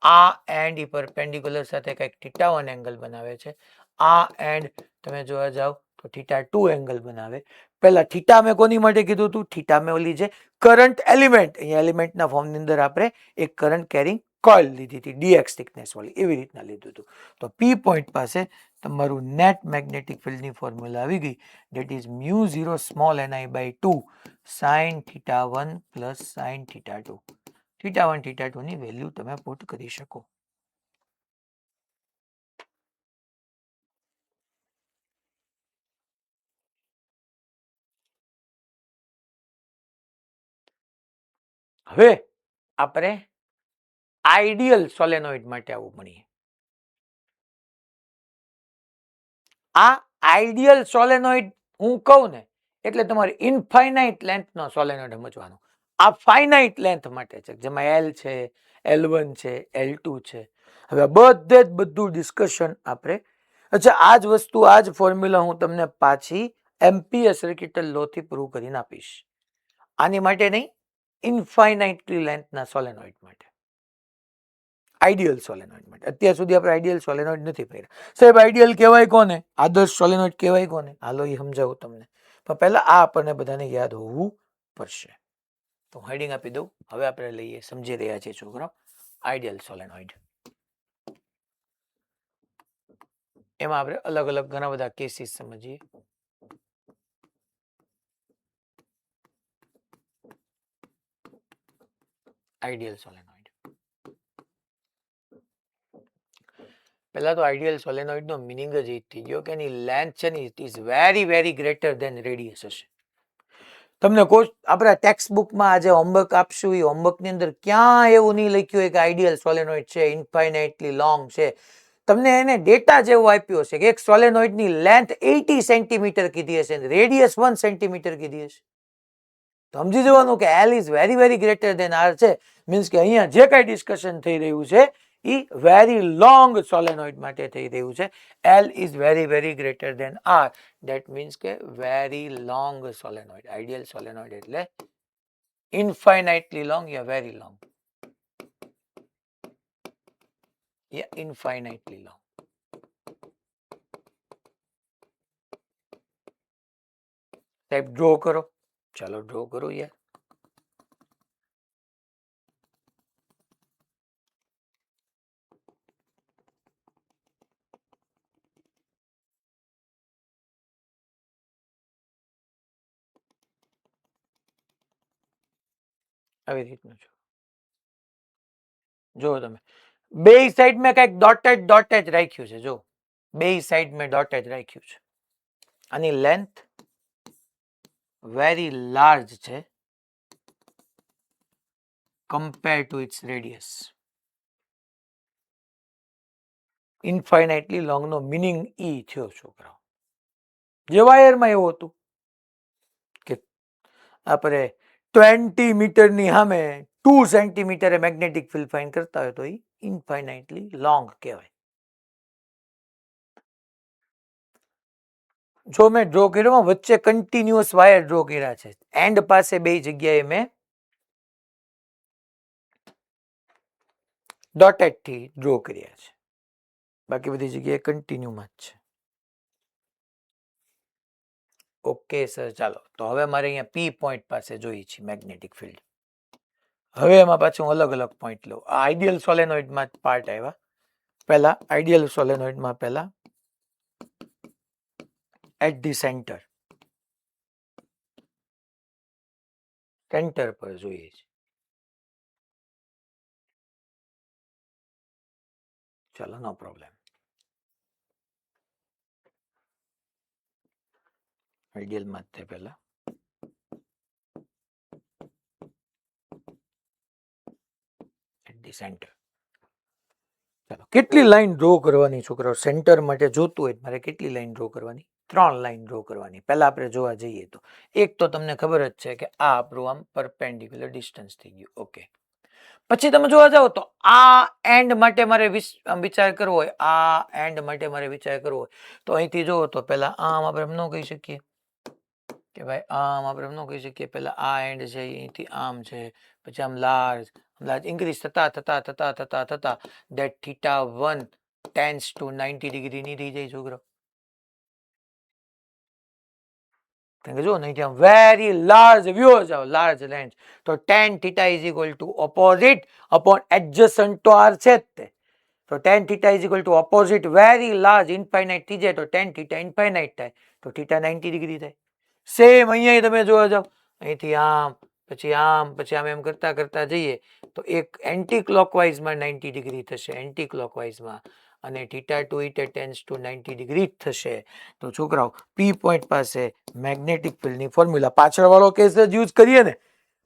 આ એન્ડ ઈ પરપેન્ડિક્યુલર સાથે કંઈક θ1 એંગલ બનાવે છે. આ એન્ડ તમે જોવા જાવ તો θ2 એંગલ બનાવે. પહેલા થીટા મેં કોની માટે કીધું હતું? થીટા મેં ઓલી છે કરંટ એલિમેન્ટ, અહીંયા એલિમેન્ટના ફોર્મની અંદર આપણે એક કરંટ કેરિંગ કોઇલ લીધી હતી dx થિકનેસ વાળી, એવી રીતના લીધું હતું. તો પી પોઈન્ટ પાસે તમારું નેટ મેગ્નેટિક ફિલ્ડની ફોર્મ્યુલા આવી ગઈ. That is μ0 small ni by 2 sin θ1 plus sin θ2. θ1 θ2 ની વેલ્યુ તમે પુટ કરી શકો. હવે આપણે આઈડિયલ સોલેનોઇડ માટે આવું ભણીએ. આ આઈડિયલ સોલેનોઇડ હું કહું ને એટલે તમારે ઇનફાઇનાઇટ લેન્થનો સોલેનોઇડ સમજવાનો. આ ફાઇનાઇટ લેન્થ માટે છે, જેમાં એલ છે, L1 છે, L2 છે. હવે બધે જ બધું ડિસ્કશન આપણે, અચ્છા આ જ વસ્તુ, આ જ ફોર્મ્યુલા હું તમને પાછી એમ્પિયર સર્કિટલ લો થી પ્રૂવ કરીને આપીશ. આની માટે નહીં, ઇનફાઇનાઇટલી લેન્થના સોલેનોઇડ માટે, આઈડિયલ સોલેનોઇડ માટે. અત્યાર સુધી આપણે આઈડિયલ સોલેનોઇડ નથી પહેર્યા. સાહેબ આઈડિયલ કહેવાય કોને, આદર્શ સોલેનોઇડ કહેવાય કોને? હાલો એ સમજાવું તમને, પણ પહેલા આ આપણને બધાને યાદ હોવું પડશે. તો હેડિંગ આપી દઉં. હવે આપણે લઈએ, સમજી રહ્યા છીએ છોકરાઓ, આઈડિયલ સોલેનોઇડ. એમાં આપણે અલગ અલગ ઘણા બધા કેસીસ સમજીએ. Ideal solenoid. પહેલા તો આઈડિયલ સોલેનોઇડ નો મિનિંગ જ એ થઈ ગયો કે એની લેન્થ છે ને it is very very greater than radius હશે. તમને કોઈ આપણા ટેક્સ્ટ બુકમાં આજે હોમવર્ક આપશું, એ હોમવર્ક ની અંદર ક્યાં એવું નહીં લખ્યું હોય કે આઈડિયલ સોલેનોઇડ છે ઇન્ફાઇનાઇટલી લોંગ છે. તમને એને ડેટા જેવો આપ્યો હશે કે એક સોલેનોઇડ ની લેન્થ 80 સેન્ટીમીટર કીધી હશે, રેડિયસ 1 સેન્ટીમીટર કીધી હશે. તો સમજી જવાનું કે L is very very greater than R છે. મીન્સ કે અહીંયા જે કઈ ડિસ્કશન થઈ રહ્યું છે એ વેરી લોંગ સોલેનોઇડ માટે થઈ રહ્યું છે. L is very very greater than R. That means કે very long solenoid. Ideal solenoid એટલે ઇનફાઇનાઇટલી લોંગ યા વેરી લોંગ યા ઇનફાઇનાઇટલી લોંગ. સાહેબ ડ્રો કરો. ચાલો ડ્રો કરો યાર. આવી રીતનું છે. જો તમે બે સાઈડ મેં કઈક ડોટેડ રાખ્યું છે. જો બે સાઈડ મેં ડોટેડ રાખ્યું છે. આની લેન્થ વેરી લાર્જ છે compare to its radius. Infinitely long નો મિનિંગ ઈ થયો છોકરાઓ. જે વાયરમાં એવું હતું કે આપણે 20 મીટરની સામે 2 સેન્ટીમીટરે મેગ્નેટિક ફિલ્ડ ફાઇન્ડ કરતા હોય તો એ ઇન્ફાઇનાઇટલી લોંગ કહેવાય. જો મેં ડ્રો કર્યો, વચ્ચે કન્ટિન્યુઅસ વાયર ડ્રો કર્યા છે. એન્ડ પાસે બે જગ્યાએ મેં ડોટેડ થી ડ્રો કર્યા છે, બાકી બધી જગ્યાએ કન્ટિન્યુમાં જ છે. ઓકે સર, ચાલો તો હવે મારે અહીંયા પી પોઈન્ટ પાસે જોઈએ છે મેગ્નેટિક ફિલ્ડ. હવે એમાં પાછું અલગ અલગ પોઈન્ટ લઉં. આ આઈડિયલ સોલેનોઇડમાં પાર્ટ આવ્યા. પહેલા આઈડિયલ સોલેનોઇડમાં પહેલા એટ ધી સેન્ટર પર જોઈએ છે. ચાલો નો પ્રોબ્લેમ. આઈડિયલ માં તે પહેલા એટ ધી સેન્ટર. ચાલો કેટલી લાઈન ડ્રો કરવાની છોકરાઓ? સેન્ટર માટે જોતું હોય મારે કેટલી લાઈન ડ્રો કરવાની? 3 લાઈન ડ્રો કરવાની. પહેલા આપણે જોવા જઈએ તો એક તો તમને ખબર જ છે કે આ આપણું આમ પરપેન્ડિક્યુલર ડિસ્ટન્સ થઈ ગયું. ઓકે, પછી તમે જોવા જાઓ તો આ એન્ડ માટે મારે વિચાર કરવો હોય, આ એન્ડ માટે મારે વિચાર કરવો હોય તો અહીંથી જોવો તો પહેલા આમ આપણે એમ ન કહી શકીએ કે ભાઈ આમ આપણે એમ ન કહી શકીએ. પહેલા આ એન્ડ છે અહીંથી આમ છે, પછી આમ લાર્જ ઇન્ક્રીઝ થતા થતા થતા થતા થતા that θ1 tends to 90 ડિગ્રી ની થઈ જાય છોકરો. જો નહીં વેરી લાર્જ વ્યૂ જાઓ, લાર્જ લેન્સ તો tan θ is equal to opposite upon adjacent to r છે તે. તો tan θ is equal to opposite very large infinite થઈ જાય તો tan θ infinite થાય તો θ 90 ડિગ્રી થાય. સેમ અહીંયા તમે જોવા જાઓ, અહીંથી આમ પછી આમ પછી આમ એમ કરતા કરતા જઈએ તો એક એન્ટી ક્લોકવાઇઝમાં 90 ડિગ્રી થશે, એન્ટી ક્લોકવાઇઝમાં, અને θ2 it tends to 90 ડિગ્રી થશે. તો છોકરાઓ પી પોઈન્ટ પાસે મેગ્નેટિક ફિલ્ડની ફોર્મ્યુલા પાછળ વાળો કેસ જ યુઝ કરીએ ને,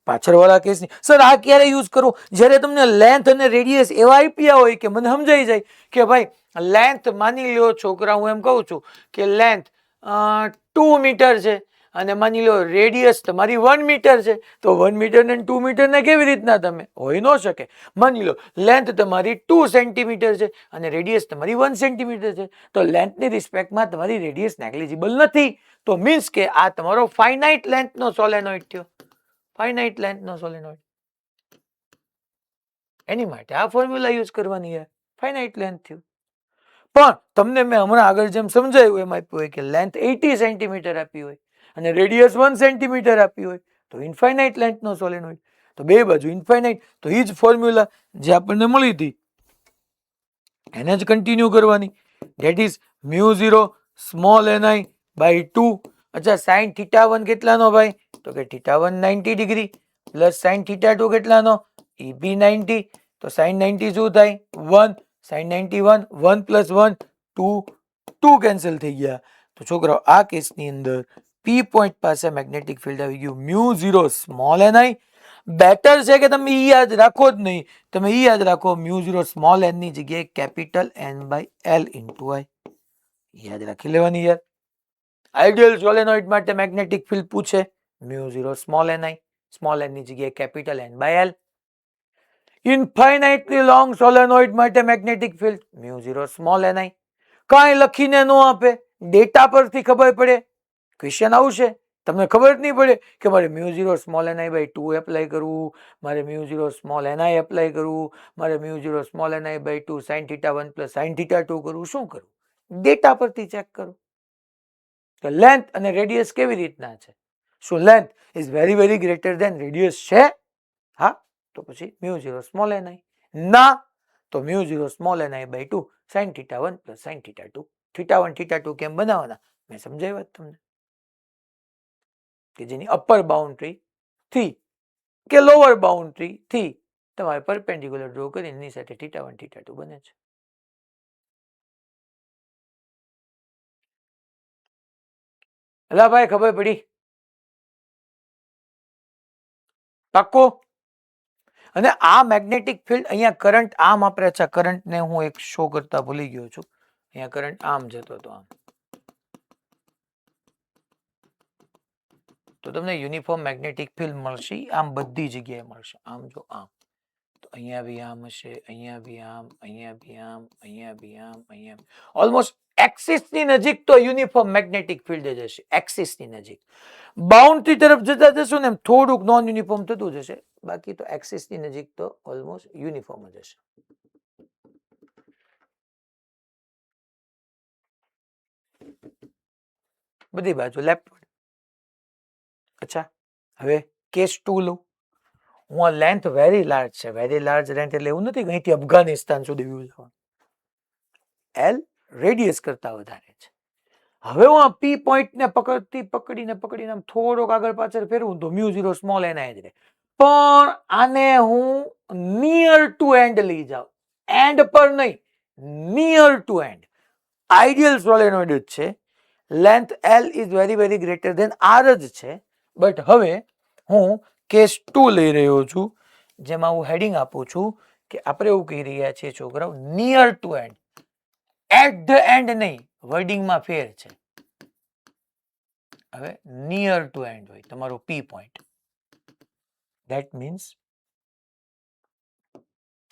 પાછળવાળા કેસની સર આ ક્યારે યુઝ કરવો? જ્યારે તમને લેન્થ અને રેડિયસ એવા આપ્યા હોય કે મને સમજાઈ જાય કે ભાઈ લેન્થ માની લો છોકરા, હું એમ કહું છું કે લેન્થ 2 મીટર છે અને માની લો રેડિયસ તમારી 1 મીટર છે, તો 1 મીટર ને 2 મીટર ને કેવી રીતના તમે હોઈ ન શકે. માની લો લેન્થ તમારી 2 સેન્ટીમીટર છે અને રેડિયસ તમારી 1 સેન્ટીમીટર છે, તો લેન્થની રિસ્પેક્ટમાં તમારી રેડિયસ નેગ્લિજિબલ નથી. તો મીન્સ કે આ તમારો ફાઇનાઇટ લેન્થનો સોલેનોઇડ થયો, ફાઇનાઇટ લેન્થનો સોલેનોઇડ. એની માટે આ ફોર્મ્યુલા યુઝ કરવાની છે, ફાઇનાઇટ લેન્થ થયું. પણ તમને મેં હમણાં આગળ જેમ સમજાયું એમ આપ્યું હોય કે લેન્થ 80 સેન્ટીમીટર આપી હોય અને રેડિયસ 1 સેન્ટીમીટર આપી હોય તો ઇન્ફાઇનાઇટ લેન્થનો સોલેનોઇડ. તો બે બાજુ ઇન્ફાઇનાઇટ, તો એ જ ફોર્મ્યુલા જે આપણને મળી હતી એને જ કન્ટિન્યુ કરવાની. That is μ0 small ni by 2. અચ્છા સાઇન θ1 કેટલાનો ભાઈ? તો કે θ1 90 ડિગ્રી પ્લસ સાઇન θ2 કેટલાનો? એ બી 90. તો સાઇન 90 શું થાય? 1. સાઇન 91 1 પ્લસ 1 2, 2 કેન્સલ થઈ ગયા. તો છોકરાઓ આ કેસની અંદર પી પોઈન્ટ પાસે મેગ્નેટિક ફિલ્ડ આવી ગયું μ0 સ્મોલ ni. બેટર છે કે તમે ઈ યાદ રાખો જ નહીં, તમે ઈ યાદ રાખો μ0 સ્મોલ n ની જગ્યાએ capital n by l into i યાદ રાખી લેવાની યાર. આઈડિયલ સોલેનોઇડ માટે મેગ્નેટિક ફિલ્ડ પૂછે μ0 સ્મોલ ni, સ્મોલ n ની જગ્યાએ capital n by l. Infinitely long solenoid માટે મેગ્નેટિક ફિલ્ડ μ0 સ્મોલ ni. કાંઈ લખીને ન આપે, ડેટા પરથી ખબર પડે. ક્વેશ્ચન આવશે તમને ખબર જ નહીં પડે કે મારે μ0 સ્મોલ ni બાય 2 એપ્લાય કરવું, મારે μ0 સ્મોલ ni એપ્લાય કરવું, મારે μ0 small ni by 2 sine θ1 plus sine θ2 કરવું. શું કરવું? ડેટા પરથી ચેક કરો કે લેન્થ અને રેડિયસ કેવી રીતના છે. શું length is very very greater than radius છે? હા, તો પછી μ0 સ્મોલ ni. ના, તો μ0 small ni by 2 sine θ1 plus sine θ2. θ1 θ2 કેમ બનાવવાના મેં સમજાવ્યા તમને, કે જેની અપર બાઉન્ડ્રી થી કે લોઅર બાઉન્ડ્રી થી તમારે પરપેન્ડિક્યુલર ડ્રો કરીને એની સાથે θ1 θ2 બને છે. અલા ભાઈ ખબર પડી? પાક્કો? અને આ મેગ્નેટિક ફિલ્ડ અહીંયા કરંટ આમ આપણે, અચ્છા કરંટને હું એક શો કરતા ભૂલી ગયો છું. અહીંયા કરંટ આમ જતો હતો આમ, તો તમને યુનિફોર્મ મેગ્નેટિક ફિલ્ડ મળશે આમ બધી જગ્યાએ મળશે. આમ જો આમ, તો અહીંયા બી આમ હશે, અહીંયા બી આમ, અહીંયા બી આમ, અહીંયા બી આમ, અહીંયા ઓલમોસ્ટ એક્સિસ ની નજીક તો યુનિફોર્મ મેગ્નેટિક ફિલ્ડ જ હશે. એક્સિસ ની નજીક બાઉન્ડ્રી તરફ જતા જશો ને એમ થોડુંક નોન યુનિફોર્મ થતું જશે, બાકી તો એક્સિસ ની નજીક તો ઓલમોસ્ટ યુનિફોર્મ જ હશે. બધી બાજુ લેફ્ટ. અચ્છા હવે કેસ 2 લો. હું આ લેન્થ વેરી લાર્જ છે, વેરી લાર્જ લેન્થ એટલે એવું નથી કે અહીંથી અફઘાનિસ્તાન સુધી વ્યૂ જવાનું. એલ રેડિયસ કરતા વધારે છે. હવે હું આ પી પોઈન્ટ ને પકડીને આમ થોડોક આગળ પાછળ ફેરવું તો μ0 સ્મોલ ni જ રહે. પણ આને હું નિયર ટુ એન્ડ લઈ જાઉં, એન્ડ પર નહીં, near to end. Ideal solenoid જ છે, length L is very very greater than R જ છે. બટ હવે હું કેસ 2 લઈ રહ્યો છું, જેમાં હું હેડિંગ આપું છું કે આપણે એવું કહી રહ્યા છીએ છોકરાઓ near to end, at the end નહીં, વર્ડિંગમાં ફેર છે. હવે નિયર ટુ એન્ડ હોય તમારો પી પોઈન્ટ, ધેટ મીન્સ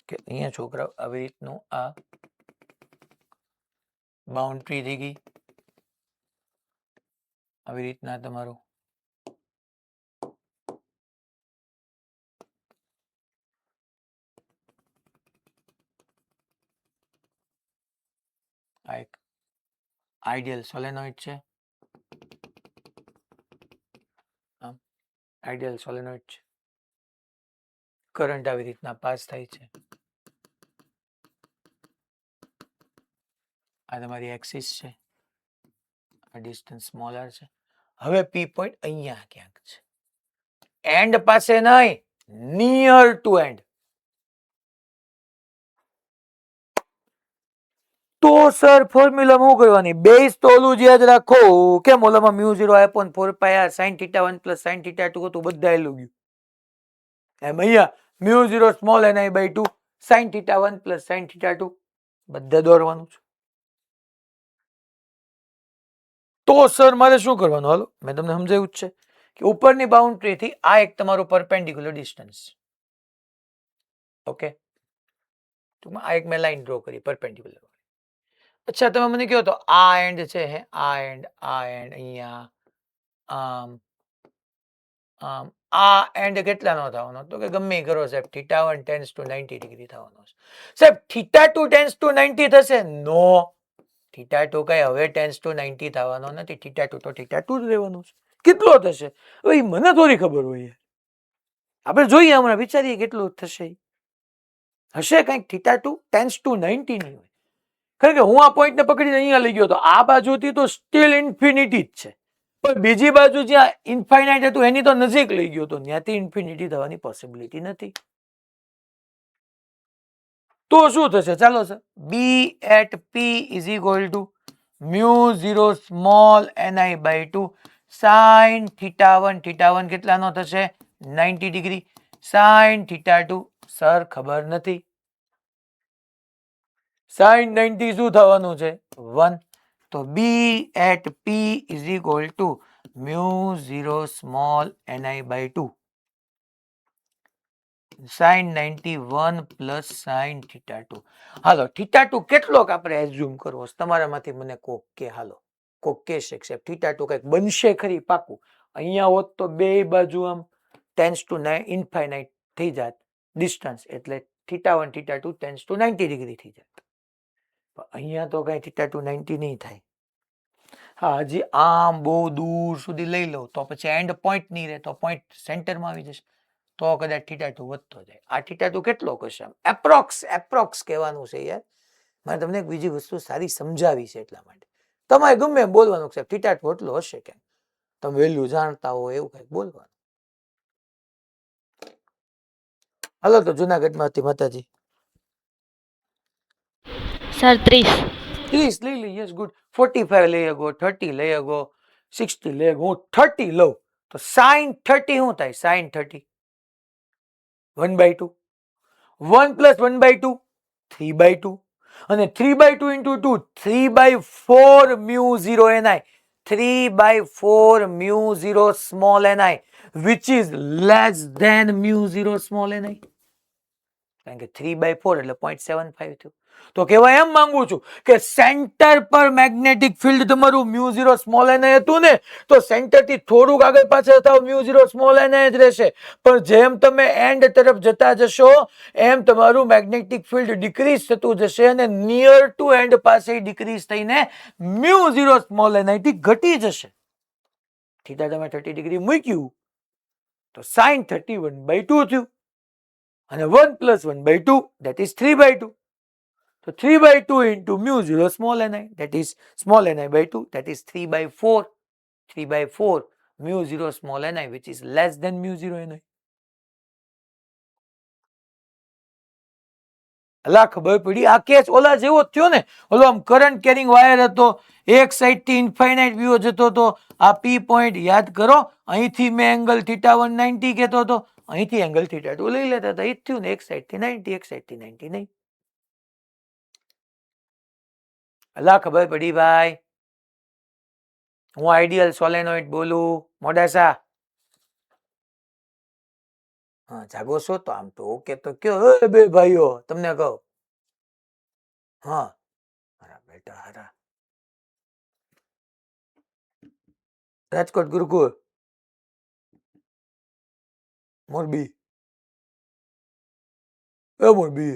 કે અહીંયા છોકરાઓ આવી રીતનું આ બાઉન્ડ્રી થઈ ગઈ, આવી રીતના તમારું આ એક આઈડિયલ સોલેનોઇડ છે. આઈડિયલ સોલેનોઇડ છે, કરંટ આવી રીતના પાસ થાય છે. આ તમારી એક્સિસ છે, આ ડિસ્ટન્સ સ્મોલ આર છે. હવે પી પોઈન્ટ અહીંયા ક્યાંક છે, એન્ડ પાસે નહીં, નિયર ટુ એન્ડ. તો સર ફોર્મ્યુલામાં શું કરવાની? બેઝ તો ઓલું જ યાદ રાખો, કેમ ઓલામાં μ0 4πr sin θ1 પ્લસ sin θ2 હતું, બધા એલું ગયું. એમ અહીંયા mu 0 small ni by 2 sin theta 1 plus sin theta 2 બધે દોરવાનું છે. તો સર મારે શું કરવાનું? હાલો મેં તમને સમજાવ્યું જ છે કે ઉપરની બાઉન્ડ્રી થી આ એક તમારું પરપેન્ડિક્યુલર ડિસ્ટન્સ. ઓકે, તો આ એક મેં લાઈન ડ્રો કરી પરપેન્ડિક્યુલર. અચ્છા તમે મને કહો તો આ એન્ડ છે હે, આ એન્ડ અહીંયા આમ આમ આ એન્ડ કેટલાનો થવાનો? તો કે ગમે કરો સાહેબ, થીટા 1 ટેન્સ ટુ 90 ડિગ્રી થવાનો છે. સાહેબ થીટા 2 ટેન્સ ટુ 90 થશે? નો, થીટા 2 કઈ હવે ટેન્સ ટુ 90 થવાનો નથી. થીટા 2 તો થીટા 2 જ રહેવાનું છે. કેટલો થશે હવે મને થોડી ખબર હોય, આપણે જોઈએ હમણાં, વિચારીએ કેટલું થશે. હશે કંઈક થીટા 2 ટેન્સ ટુ 90 નહીં હોય. કારણ કે હું આ પોઈન્ટને પકડીને અહીંયા લઈ ગયો તો આ બાજુથી તો સ્ટીલ ઇન્ફિનિટી જ છે, પણ બીજી બાજુ જ્યાં ઇન્ફાઇનાઇટ હતું એની તો નજીક લઈ ગયો તો ત્યાંથી ઇન્ફિનિટી થવાની પોસિબિલિટી નથી. તો શું થશે? ચાલો sir, B at P is equal to mu 0 small ni by 2 sine theta 1, theta 1 કેટલાનો થશે? 90 ડિગ્રી. સાઇન થીટા 2 સર ખબર નથી. સાઇન 90 શું થવાનું છે? 1. તો B at P is equal to mu 0 small ni by 2 sine 91 plus sine theta 2. હાલો theta 2 કેટલોક આપણે એઝ્યુમ કરવો? તમારામાંથી મને કોક કે, હાલો કોક કહેશે કે થીટા 2 કંઈક બનશે ખરી પાકું. અહીંયા હોત તો બે બાજુ આમ ટેન્સ ટુ ઇન્ફાઇનાઇટ થઈ જાત ડિસ્ટન્સ, એટલે theta 1 theta 2 tense to 90 degree થઈ જાય. અહીંયા તો કઈ થીટા 2 90 નહીં થાય. હા, હજી આમ બહુ દૂર સુધી લઈ લઉં તો પછી એન્ડ પોઈન્ટ નહીં રહે, તો પોઈન્ટ સેન્ટરમાં આવી જશે, તો કદાચ થીટા 2 વધતો જાય. આ થીટા 2 કેટલો હશે? એપ્રોક્સ કહેવાનું છે યાર. મારે તમને એક બીજી વસ્તુ સારી સમજાવી છે એટલા માટે. તમારે ગમે એમ બોલવાનું છે થીટા 2 એટલો હશે, કેમ તમે વેલ્યુ જાણતા હો એવું કંઈક બોલવાનું. હાલો તો જુનાગઢમાંથી માતાજી સર 30. 30 લઈ લઈ. Yes, good. 45 લઈ ગો, 30 લઈ ગો, 60 લઈ ગો. હું 30 લઉં તો સાઇન 30 શું થાય? સાઇન 30 1/2. 1 પ્લસ 1/2 3/2, અને 3/2 into 2 3/4 mu 0 ni, 3/4 mu 0 small ni which is less than mu 0 small ni. કારણ કે 3/4 એટલે 0.75 થયું. તો કહેવા એમ માંગુ છું કે સેન્ટર પર મેગ્નેટિક ફિલ્ડ તમારું મ્યુ 0 સ્મોલ ni હતું ને, તો સેન્ટર થી થોડુંક આગળ પાછળ થાવ મ્યુ 0 સ્મોલ ni જ રહેશે. પણ જેમ તમે એન્ડ તરફ જતા જશો એમ તમારું મેગ્નેટિક ફિલ્ડ ડિક્રીઝ થતું જશે અને નિયર ટુ એન્ડ પાસે ડિક્રીઝ થઈને મ્યુ 0 સ્મોલ ni થી ઘટી જશે. થીટા તમે 30 ડિગ્રી મૂક્યું તો સાઇન 30 1/2 થયું, અને 1 plus 1/2 that is 3/2. So 3/2 into mu 0 small ni, that is small ni by 2, that is 3/4. 3/4 mu 0 small ni which is less than mu 0 ni. અલા ખબર પડી? આ કેસ ઓલા જેવો થયો ને, ઓલો આમ કરંટ કેરિંગ વાયર હતો, એક સાઈડ થી ઇન્ફાઇનાઇટ વ્યૂ જતો હતો. આ પી પોઈન્ટ યાદ કરો, અહીંથી મેં એંગલ થીટા 1 90 કહેતો હતો, અહીંથી એંગલ થીટા 2 લઈ લેતા હતા. એ જ થયું ને, એક સાઈડ થી 90, એક સાઈડ થી 90 નહીં. અલા ખબર પડી ભાઈ? હું આઈડિયલ સોલેનોઇડ બોલું. મોડાસા હા જાગો છો તો આમ તો ઓકે તો કયો બે ભાઈઓ, તમને કહો. હા મારા બેટા હારા. રાજકોટ ગુરુકુળ, મોરબી, મોરબી,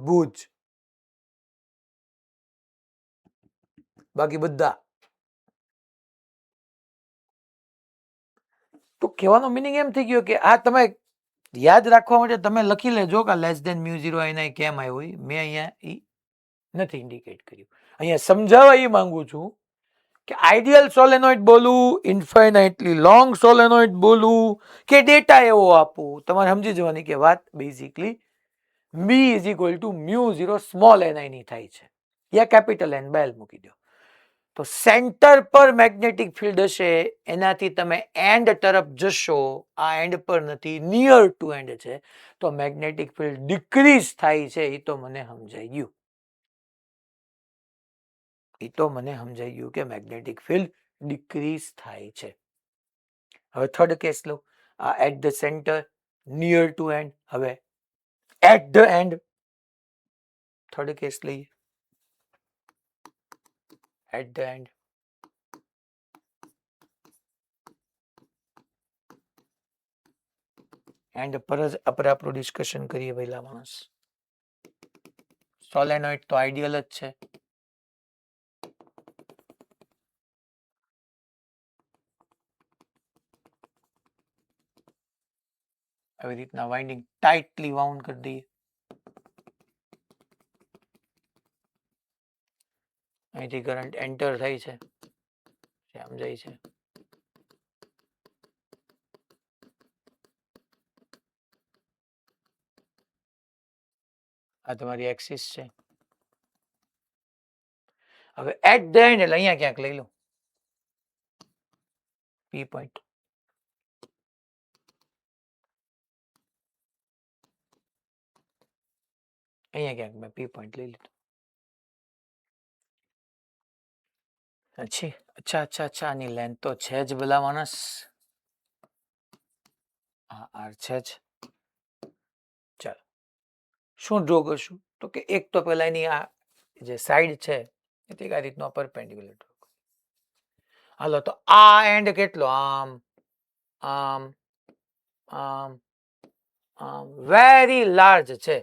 ભુજ, બાકી બધા. તો કહેવાનો મિનિંગ એમ થઈ ગયો કે આ તમે યાદ રાખવા માટે તમે લખી લેજો કે લેસ ધેન મ્યુ 0 ni કેમ આવ્યું. મેં અહીંયા ઈ નથી ઇન્ડિકેટ કર્યું. અહીંયા સમજાવવા એ માંગુ છું કે આઈડિયલ સોલેનોઇડ બોલું, ઇન્ફાઇનાઇટલી લોંગ સોલેનોઇડ બોલું, કે ડેટા એવો આપું, તમારે સમજી જવાની કે વાત basically B is equal to mu 0 small ni ની થાય છે, યા કેપિટલ N બાય L મૂકી દો. તો સેન્ટર પર મેગ્નેટિક ફિલ્ડ હશે, એનાથી તમે એન્ડ તરફ જશો, આ એન્ડ પર નથી, નિયર ટુ એન્ડ છે, તો મેગ્નેટિક ફિલ્ડ ડિક્રીઝ થાય છે. એ તો મને સમજાઈ ગયું, કે મેગ્નેટિક ફિલ્ડ ડિક્રીઝ થાય છે. હવે થર્ડ કેસ લો, આ at the centre, near to end. હવે at the end, third case લઈએ, એટ ધ એન્ડ. એન્ડ પર જ આપણે આપણું ડિસ્કશન કરીએ પહેલા માણસ. સોલેનોઇડ તો આઈડિયલ જ છે. આવી રીતના વાઇન્ડિંગ ટાઇટલી વાઉન્ડ કરી દઈએ. અહીંથી કરંટ એન્ટર થાય છે, સમજાય છે. આ તમારી એક્સિસ છે. હવે એટ ધ એન્ડ એટલે અહીંયા ક્યાંક લઈ લો પી પોઈન્ટ. અહીંયા ક્યાંક મેં પી પોઈન્ટ લઈ લીધું. અચ્છા, આની લેન્થ તો છે જ ભલા માણસ. હા, આર છે જ. ચાલો શું ડ્રો કરશું, તો કે એક તો પેલા એની આ જે સાઈડ છે એ આ રીતનો પરપેન્ડિક્યુલર ડ્રો. હાલો, તો આ એન્ડ કેટલો, આમ આમ આમ આમ વેરી લાર્જ છે.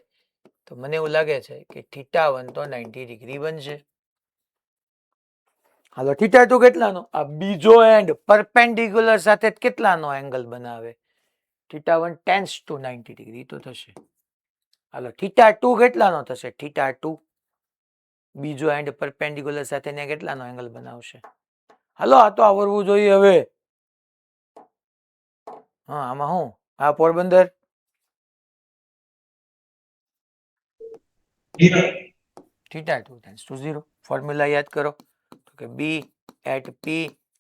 તો મને એવું લાગે છે કે θ1 તો 90 ડિગ્રી બનશે. હાલો, θ2 કેટલાનો, આ બીજો એન્ડ પરપેન્ડિક્યુલર સાથે કેટલાનો એંગલ બનાવે, θ1 ટેન્સ ટુ 90 ડિગ્રી તો થશે. હાલો, θ2 કેટલાનો થશે, θ2 બીજો એન્ડ પરપેન્ડિક્યુલર સાથે ને કેટલાનો એંગલ બનાવશે. હાલો, આ તો આવડવું જોઈએ હવે. હા, આમાં હું, આ પોરબંદર θ2 ટેન્સ ટુ 0. ફોર્મ્યુલા યાદ કરો, તો કે B at P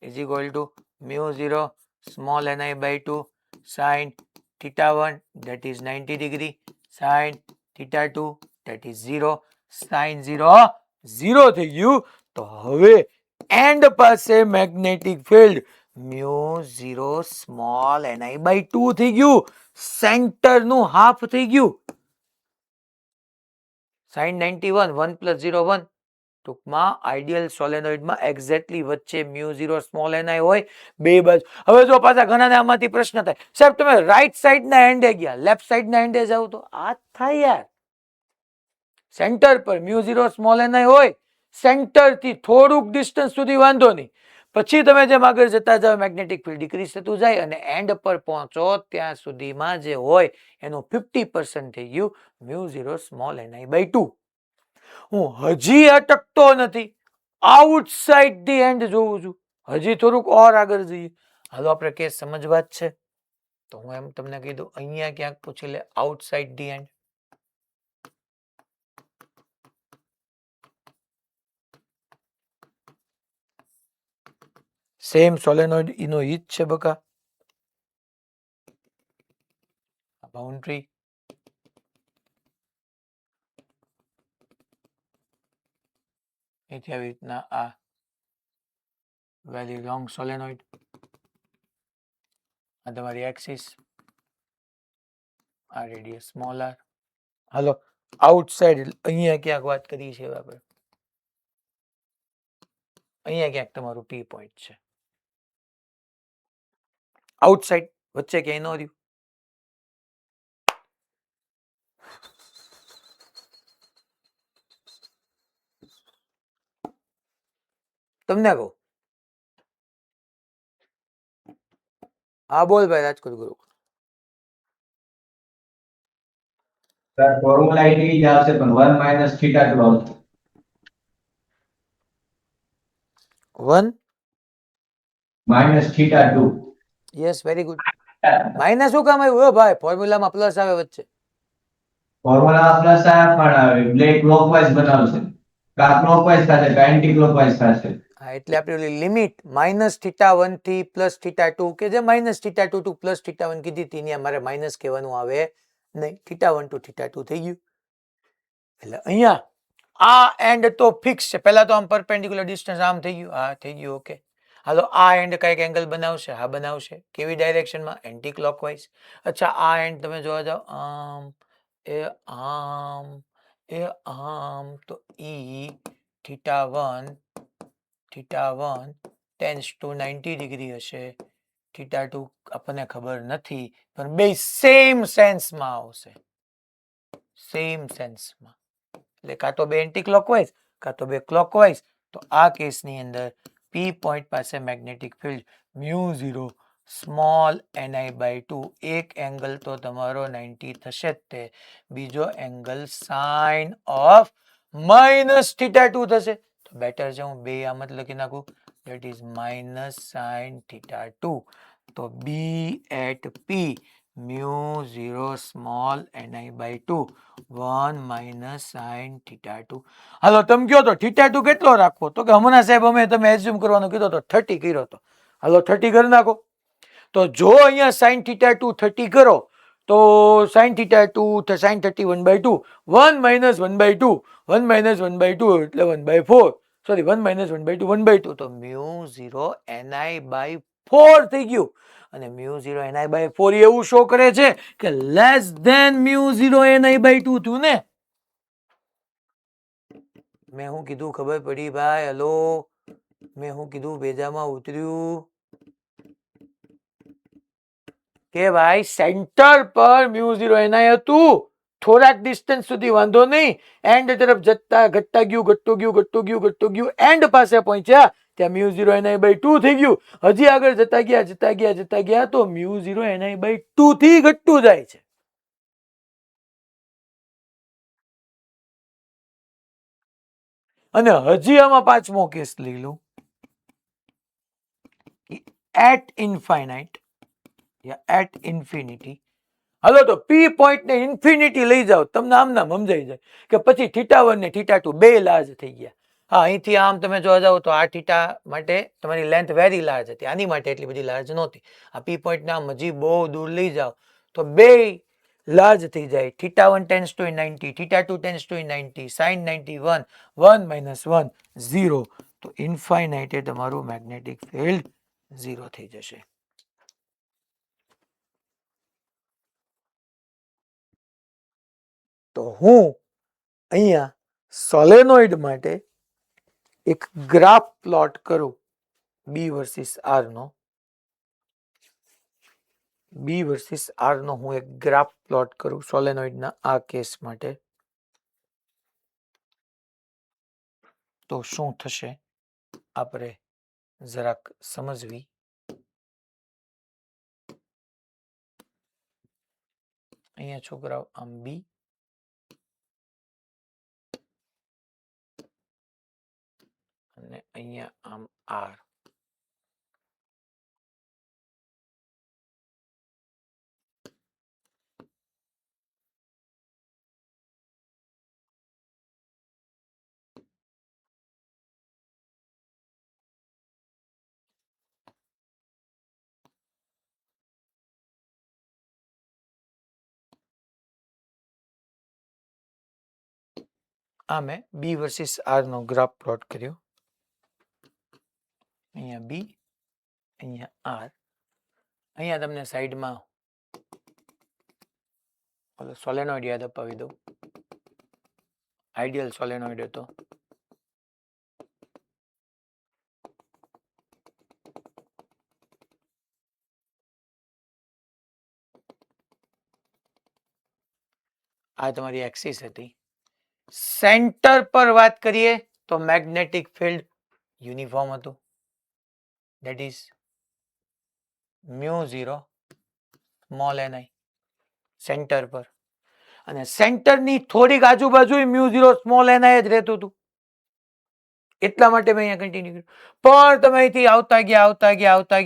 is equal to μ0 small ni by 2 sin θ1 that is 90 degree sin θ2 that is 0 sin 0 0 થઈ ગયું. તો હવે એન્ડ પાસે magnetic field μ0 small ni by 2 થઈ ગયું, સેન્ટર નું હાફ થઈ ગયું. sin 91 1 plus 0 1. ટૂંકમાં આઈડિયલ સોલેનોઇડમાં એક્ઝેક્ટલી વચ્ચે μ0 સ્મોલ ni હોય બે બાજુ. હવે જો પાછા ઘણાને આમાંથી પ્રશ્ન થાય, સાહેબ તમે રાઈટ સાઈડ ના એન્ડે ગયા, લેફ્ટ સાઈડ ના એન્ડે જાવ તો આ થાય યાર. સેન્ટર પર μ0 સ્મોલ ni હોય, સેન્ટર થી થોડુંક ડિસ્ટન્સ સુધી વાંધો નહીં, પછી તમે જેમ આગળ જતા જાવ મેગ્નેટિક ફિલ્ડ ડિક્રીઝ થતું જાય અને એન્ડ પર પહોંચો ત્યાં સુધીમાં જે હોય એનું 50% થઈ ગયું μ0 સ્મોલ ni by 2. હું હજી અટકતો નથી, આઉટસાઇડ ધી એન્ડ જોઉં છું, હજી થોડુંક ઓર આગળ જઈએ. હાલો, આપણે કેસ સમજવા જ છે, તો હું એમ તમને કીધું અહીંયા ક્યાંક પૂછી લે outside the end. Same solenoid એનો ઈ જ છે બકા. બાઉન્ડ્રી એથી આવી રીતના આ વેરી લોંગ સોલેનોઇડ, આ તમારી એક્સિસ, આ રેડિયસ સ્મોલ આર. હાલો, આઉટસાઇડ અહીંયા ક્યાંક વાત કરીએ છીએ આપણે, અહીંયા ક્યાંક તમારું પી પોઈન્ટ છે. આઉટસાઇડ વચ્ચે ક્યાંય ન રહ્યું. તમને કહું, હા બોલ ભાઈ રાજકોટ ગુરુ. સર ફોર્મ્યુલા એ જ આવશે પણ 1 માઇનસ θ2 આવશે. 1 minus θ2. Yes, very good. Minus શું કામ આવ્યું ભાઈ, ફોર્મ્યુલામાં પ્લસ આવે વચ્ચે. ફોર્મ્યુલા પ્લસ આ પણ બ્લેક ક્લોકવાઇઝ બનાવશે, કા ક્લોકવાઇઝ થશે કા એન્ટી ક્લોકવાઇઝ થશે. હા એટલે આપણે ઓલી લિમિટ -θ1 થી +θ2 કે જે -θ2 to +θ1 કીધી હતી ને અમારે માઇનસ કહેવાનું આવે નહીં. θ1 to θ2 થઈ ગયું. એટલે અહીંયા આ એન્ડ તો ફિક્સ છે. પહેલા તો આમ પરપેન્ડિક્યુલર ડિસ્ટન્સ આમ થઈ ગયું. હા થઈ ગયું. ઓકે હાલો આ એન્ડ કઈક એંગલ બનાવશે. હા બનાવશે. કેવી ડાયરેક્શનમાં? Anti clockwise. અચ્છા આ એન્ડ તમે જોવા જાઓ આમ એ આમ તો ઈ θ1 ટેન્સ ટુ 90 ડિગ્રી હશે. θ2 આપણને ખબર નથી પણ બે સેમ સેન્સમાં આવશે. સેમ સેન્સમાં એટલે કાં તો બે એન્ટી ક્લોકવાઇઝ કાં તો બે ક્લોકવાઇઝ. તો આ કેસની અંદર પી પોઈન્ટ પાસે મેગ્નેટિક ફિલ્ડ μ0 સ્મોલ ni/2 એક એંગલ તો તમારો 90 થશે જ તે, બીજો એંગલ સાઇન ઓફ -θ2 થશે. તો બેટર છે હું બે આમ જ લખી નાખું. that is -sin θ2. તો B at P μ0 small ni/2 1 - sin θ2. હાલો તમે કયો તો θ2 કેટલો રાખવો? તો કે હમણાં સાહેબ અમે તમે એઝ્યુમ કરવાનો કીધો તો 30 કર્યો તો. હાલો 30 કરી નાખો. તો જો અહીંયા sin θ2 30 કરો તો sin θ2 sin 30 1/2 1 - 1/2 1 - 1/2 એટલે 1/4 સોરી 1 - 1/2 1/2 તો μ0 ni/4 થઈ ગયું. અને μ0 ni/4 એવું શો કરે છે કે લેસ ધેન μ0 ni/2 થયું ને. મેં શું કીધું ખબર પડી ભાઈ? હલો મેં શું કીધું? ભેજામાં ઉતર્યું કે ભાઈ સેન્ટર પર μ0 ni હતું. થોડાક ડિસ્ટન્સ સુધી વાંધો નહીં, એન્ડ તરફ જતા ઘટતા ગયું એન્ડ પાસે પહોંચ્યા ત્યાં μ0 ni/2 થઈ ગયું. હજી આગળ જતા ગયા તો μ0 ni/2 થી ઘટતું જાય છે. અને હજી આમાં પાંચમો કેસ લઈ લો. At infinite at infinity. હાલો તો પી પોઈન્ટ ને ઇન્ફિનિટી લઈ જાઓ, તમને આમ નામ સમજાઈ જાય કે પછી θ1 ને θ2 બે લાર્જ થઈ ગયા. હા અહીંથી આમ તમે જોવા જાઓ તો આ થીટા માટે તમારી લેન્થ વેરી લાર્જ હતી, આની માટે એટલી બધી લાર્જ નહોતી. આ પી પોઈન્ટ ને આમ હજી બહુ દૂર લઈ જાઓ તો બે લાર્જ થઈ જાય. θ1 tends to 90 θ2 tends to 90 sin 91 1 - 1 0. તો ઇન્ફાઇનાઇટ એ તમારું મેગ્નેટિક ફિલ્ડ 0 થઈ જશે. તો હું અહીંયા સોલેનોઇડ માટે એક ગ્રાફ પ્લોટ કરું બી વર્સિસ આર નો. હું એક ગ્રાફ પ્લોટ કરું સોલેનોઇડના આ કેસ માટે. તો શું થશે આપણે જરાક સમજવી. અહીંયા છોકરાઓ આમ બી અને અહીંયા આમ આર. આ મેં બી વર્સિસ આર નો ગ્રાફ પ્લોટ કર્યો. અહીંયા બી અહીંયા આર. અહીંયા તમને સાઈડમાં સોલેનોઇડ યાદ અપાવી દઉં. આઈડિયલ સોલેનોઇડ હતો. આ તમારી એક્સિસ હતી. સેન્ટર પર વાત કરીએ તો મેગ્નેટિક ફિલ્ડ યુનિફોર્મ હતું. That is μ0 small ni centre પર. અને સેન્ટરની થોડીક આજુબાજુ μ0 સ્મોલ ni જ રહેતું હતું. એટલા માટે મેં અહીંયા કન્ટિન્યુ કર્યું. પણ તમે અહીંથી આવતા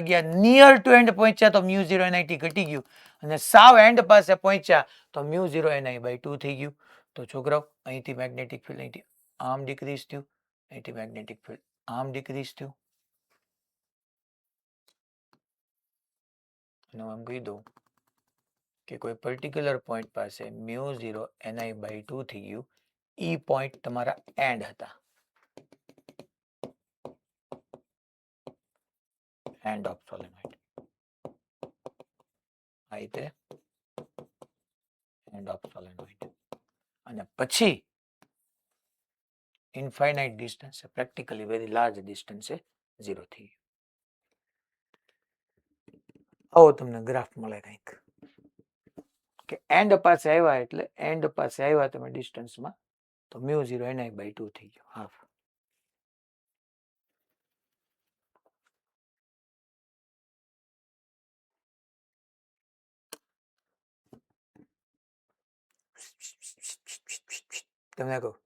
ગયા નિયર ટુ એન્ડ પહોંચ્યા તો μ0 ni ઘટી ગયું અને સાવ એન્ડ પાસે પહોંચ્યા તો μ0 ni/2 થઈ ગયું. તો છોકરાઓ અહીંથી મેગ્નેટિક ફિલ્ડ અહીંથી આમ ડિક્રીઝ થયું, અહીંથી મેગ્નેટિક ફિલ્ડ આમ ડિક્રીઝ થયું અને હું એમ કહી દઉં કે કોઈ પર્ટિક્યુલર પોઈન્ટ પાસે મ્યુ 0 ni/2 થઈ ગયું. ઈ પોઈન્ટ તમારા એન્ડ હતા, એન્ડ ઓફ સોલેનોઇડ. આ રીતે એન્ડ ઓફ સોલેનોઇડ. અને પછી infinite distance, practically very large ડિસ્ટન્સે 0 થઈ ગયું. આવો તમને ગ્રાફ મળે કંઈક કે એન્ડ પાસે આવ્યા એટલે એન્ડ પાસે આવ્યા તમે ડિસ્ટન્સમાં તો મ્યુ 0 ni/2 થઈ ગયો, હાફ. તમને કહું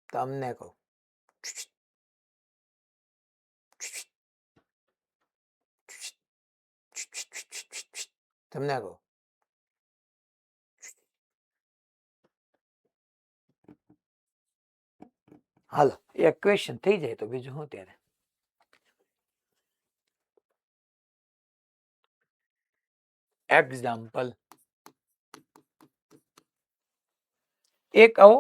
તમને કહું તમને કહું હાલો એક ક્વેશ્ચન થઈ જાય તો બીજું શું ત્યારે. એક્ઝામ્પલ, એક આવો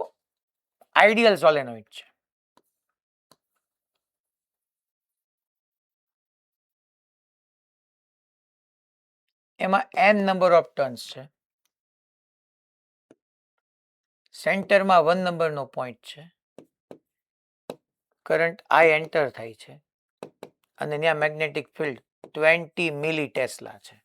આઈડિયલ સોલેનોઇડ છે. એમાં n નંબર ઓફ ટર્ન્સ છે. સેન્ટરમાં 1 નંબરનો પોઈન્ટ છે. કરંટ I એન્ટર થાય છે અને ત્યાં મેગ્નેટિક ફિલ્ડ 20 મિલી ટેસ્લા છે.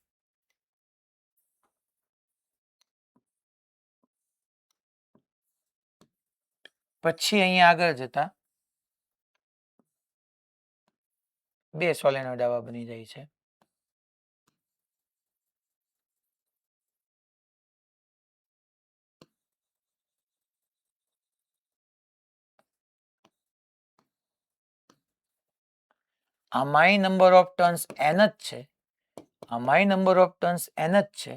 પછી અહીંયા આગળ જતા બે સોલેનોઇડ આવા બની જાય છે. આમાંય નંબર ઓફ ટર્ન્સ n જ છે, આમાંય નંબર ઓફ ટર્ન્સ n જ છે.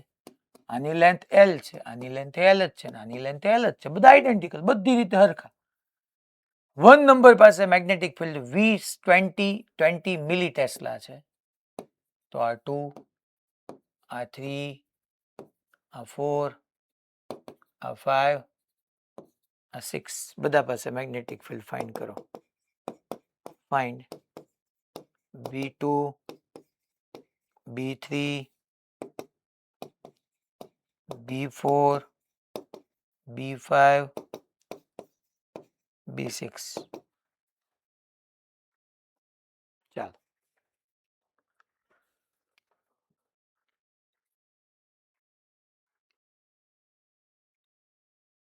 આની લેન્થ l છે, આની લેન્થ l જ છે, આની લેન્થ l જ છે. બધા આઈડેન્ટિકલ, બધી રીતે હરખા. 1 નંબર પાસે મેગ્નેટિક ફિલ્ડ 20 મિલી ટેસ્લા છે. તો આ 2, આ 3, આ 4, આ 5, આ 6 બધા પાસે મેગ્નેટિક ફિલ્ડ ફાઇન્ડ કરો. Find V2, B3, B4, B5, B6. ચાલો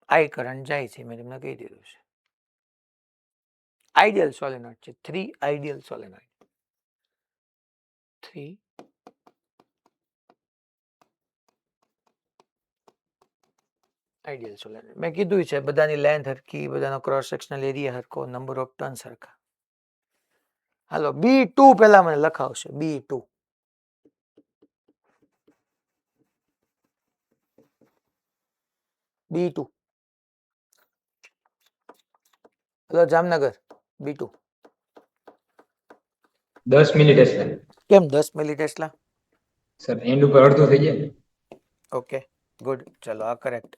આઈ કરંટ જાય છે, મેં તમને કહી દીધું છે. આઈડિયલ સોલેનોઇડ છે, 3 આઈડિયલ સોલેનોઇડ. 3 ideal solenoid. મેં કીધું છે બધાની લેન્થ હરખી, બધાનો cross sectional area Harkho, number of turns હરખા. હાલો B2 પહેલા મને લખાવશે. B2 B2 hello Jamnagar B2 10 મિલી ટેસ્લા. કેમ 10 મિલી ટેસ્લા? સર એન્ડ ઉપર અડધું થઈ જાય. ઓકે ગુડ, ચલો આ કરેક્ટ.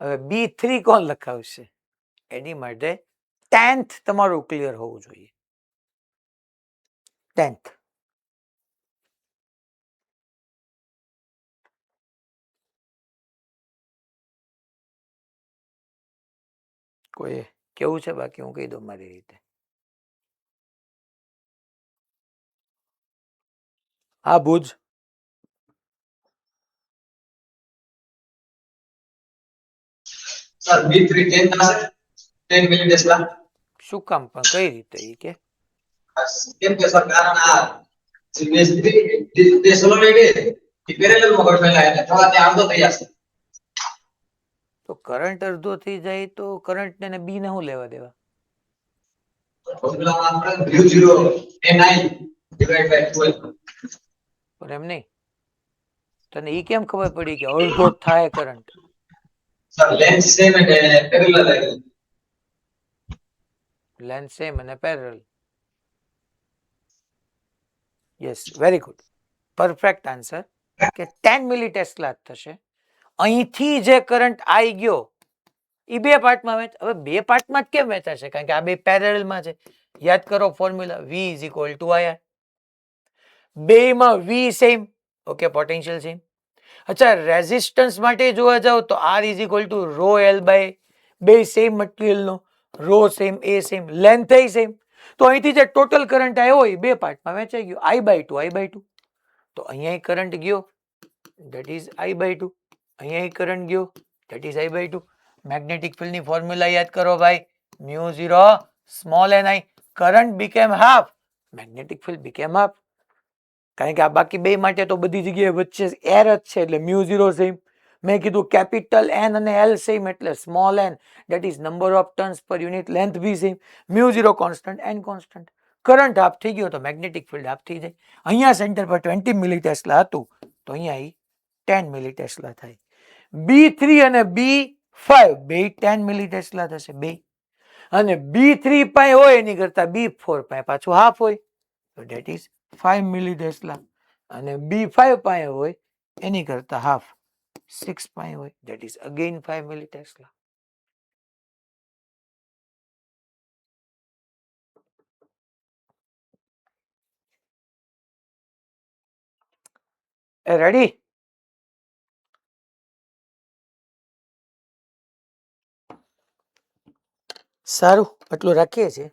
હવે B3 કોણ લખાવશે? એની માટે 10th તમારું ક્લિયર હોવું જોઈએ. 10th કોઈ કેવું છે? બાકી હું કહી દઉં મારી રીતે. હા ભુજ સર B3 10 થશે 10 મિલી ટેસ્લા. શું કામ પણ કઈ રીતે ઈ કે? કેમ કે સર કારણ આ જે સોલેનોઇડ એ પેરેલલ માં ગોઠવેલા એટલે થોડા ત્યાં અડધો થઈ જશે. તો કરંટ અડધો થઈ જાય તો કરંટ ને બી ને શું લેવા દેવા? ફોર્મ્યુલામાં આપણે μ0 ni ડિવાઇડ બાય 12. પણ એમ નહીં, તને ઈ કેમ ખબર પડી કે અડધો થાય કરંટ? સર લેન્થ સેમ અને પેરેલલ આવી લેન્થ સેમ અને parallel. Yes, very good, perfect answer કે 10 મિલી ટેસ્લા થશે. અહીંથી જે કરંટ આવી ગયો એ બે પાર્ટમાં વેચ. હવે બે પાર્ટમાં જ કેમ વેચાશે? કારણ કે આ બે પેરેલલમાં છે. યાદ કરો formula, V is equal to IR. બેમાં V same, okay, potential same. અચ્છા, રેઝિસ્ટન્સ માટે જોવા જાવ તો R is equal to rho L by બે સેમ મટીરિયલનો, રો સેમ, એ સેમ, લેન્થ એ સેમ. તો અહીંથી જે ટોટલ કરંટ આવ્યો હોય બે પાર્ટમાં વેચાઈ ગયો, I/2. તો અહીંયા કરંટ ગયો, ધેટ ઇઝ I/2. અહીંયા કરંટ ગયો, ધેટ ઇઝ I/2. મેગ્નેટિક ફિલ્ડની ફોર્મ્યુલા યાદ કરો ભાઈ, μ0 small ni. Current became half, magnetic field became half. કારણ કે આ બાકી બે માટે તો બધી જગ્યાએ વચ્ચે એર જ છે એટલે μ0 સેમ. મેં કીધું કેપિટલ N અને L સેમ એટલે small n, that is number of turns per unit length be same. μ0 constant, n constant. Current half થઈ ગયો તો મેગ્નેટિક ફિલ્ડ હાફ થઈ જાય. અહીંયા સેન્ટર પર 20 મિલી ટેસ્લા હતું તો અહીંયા 10 મિલી ટેસ્લા થાય. B3 અને B5 બે 10 મિલી ટેસ્લા થશે બે. અને B3 પાય હોય એની કરતા B4 પાય પાછું હાફ હોય તો ધેટ ઇઝ 5 મિલી ટેસ્લા. અને B5 પાય હોય એની કરતા હાફ 6 પાય હોય, that is again 5 milli tesla. Ready? સારું, આટલું રાખીએ છીએ.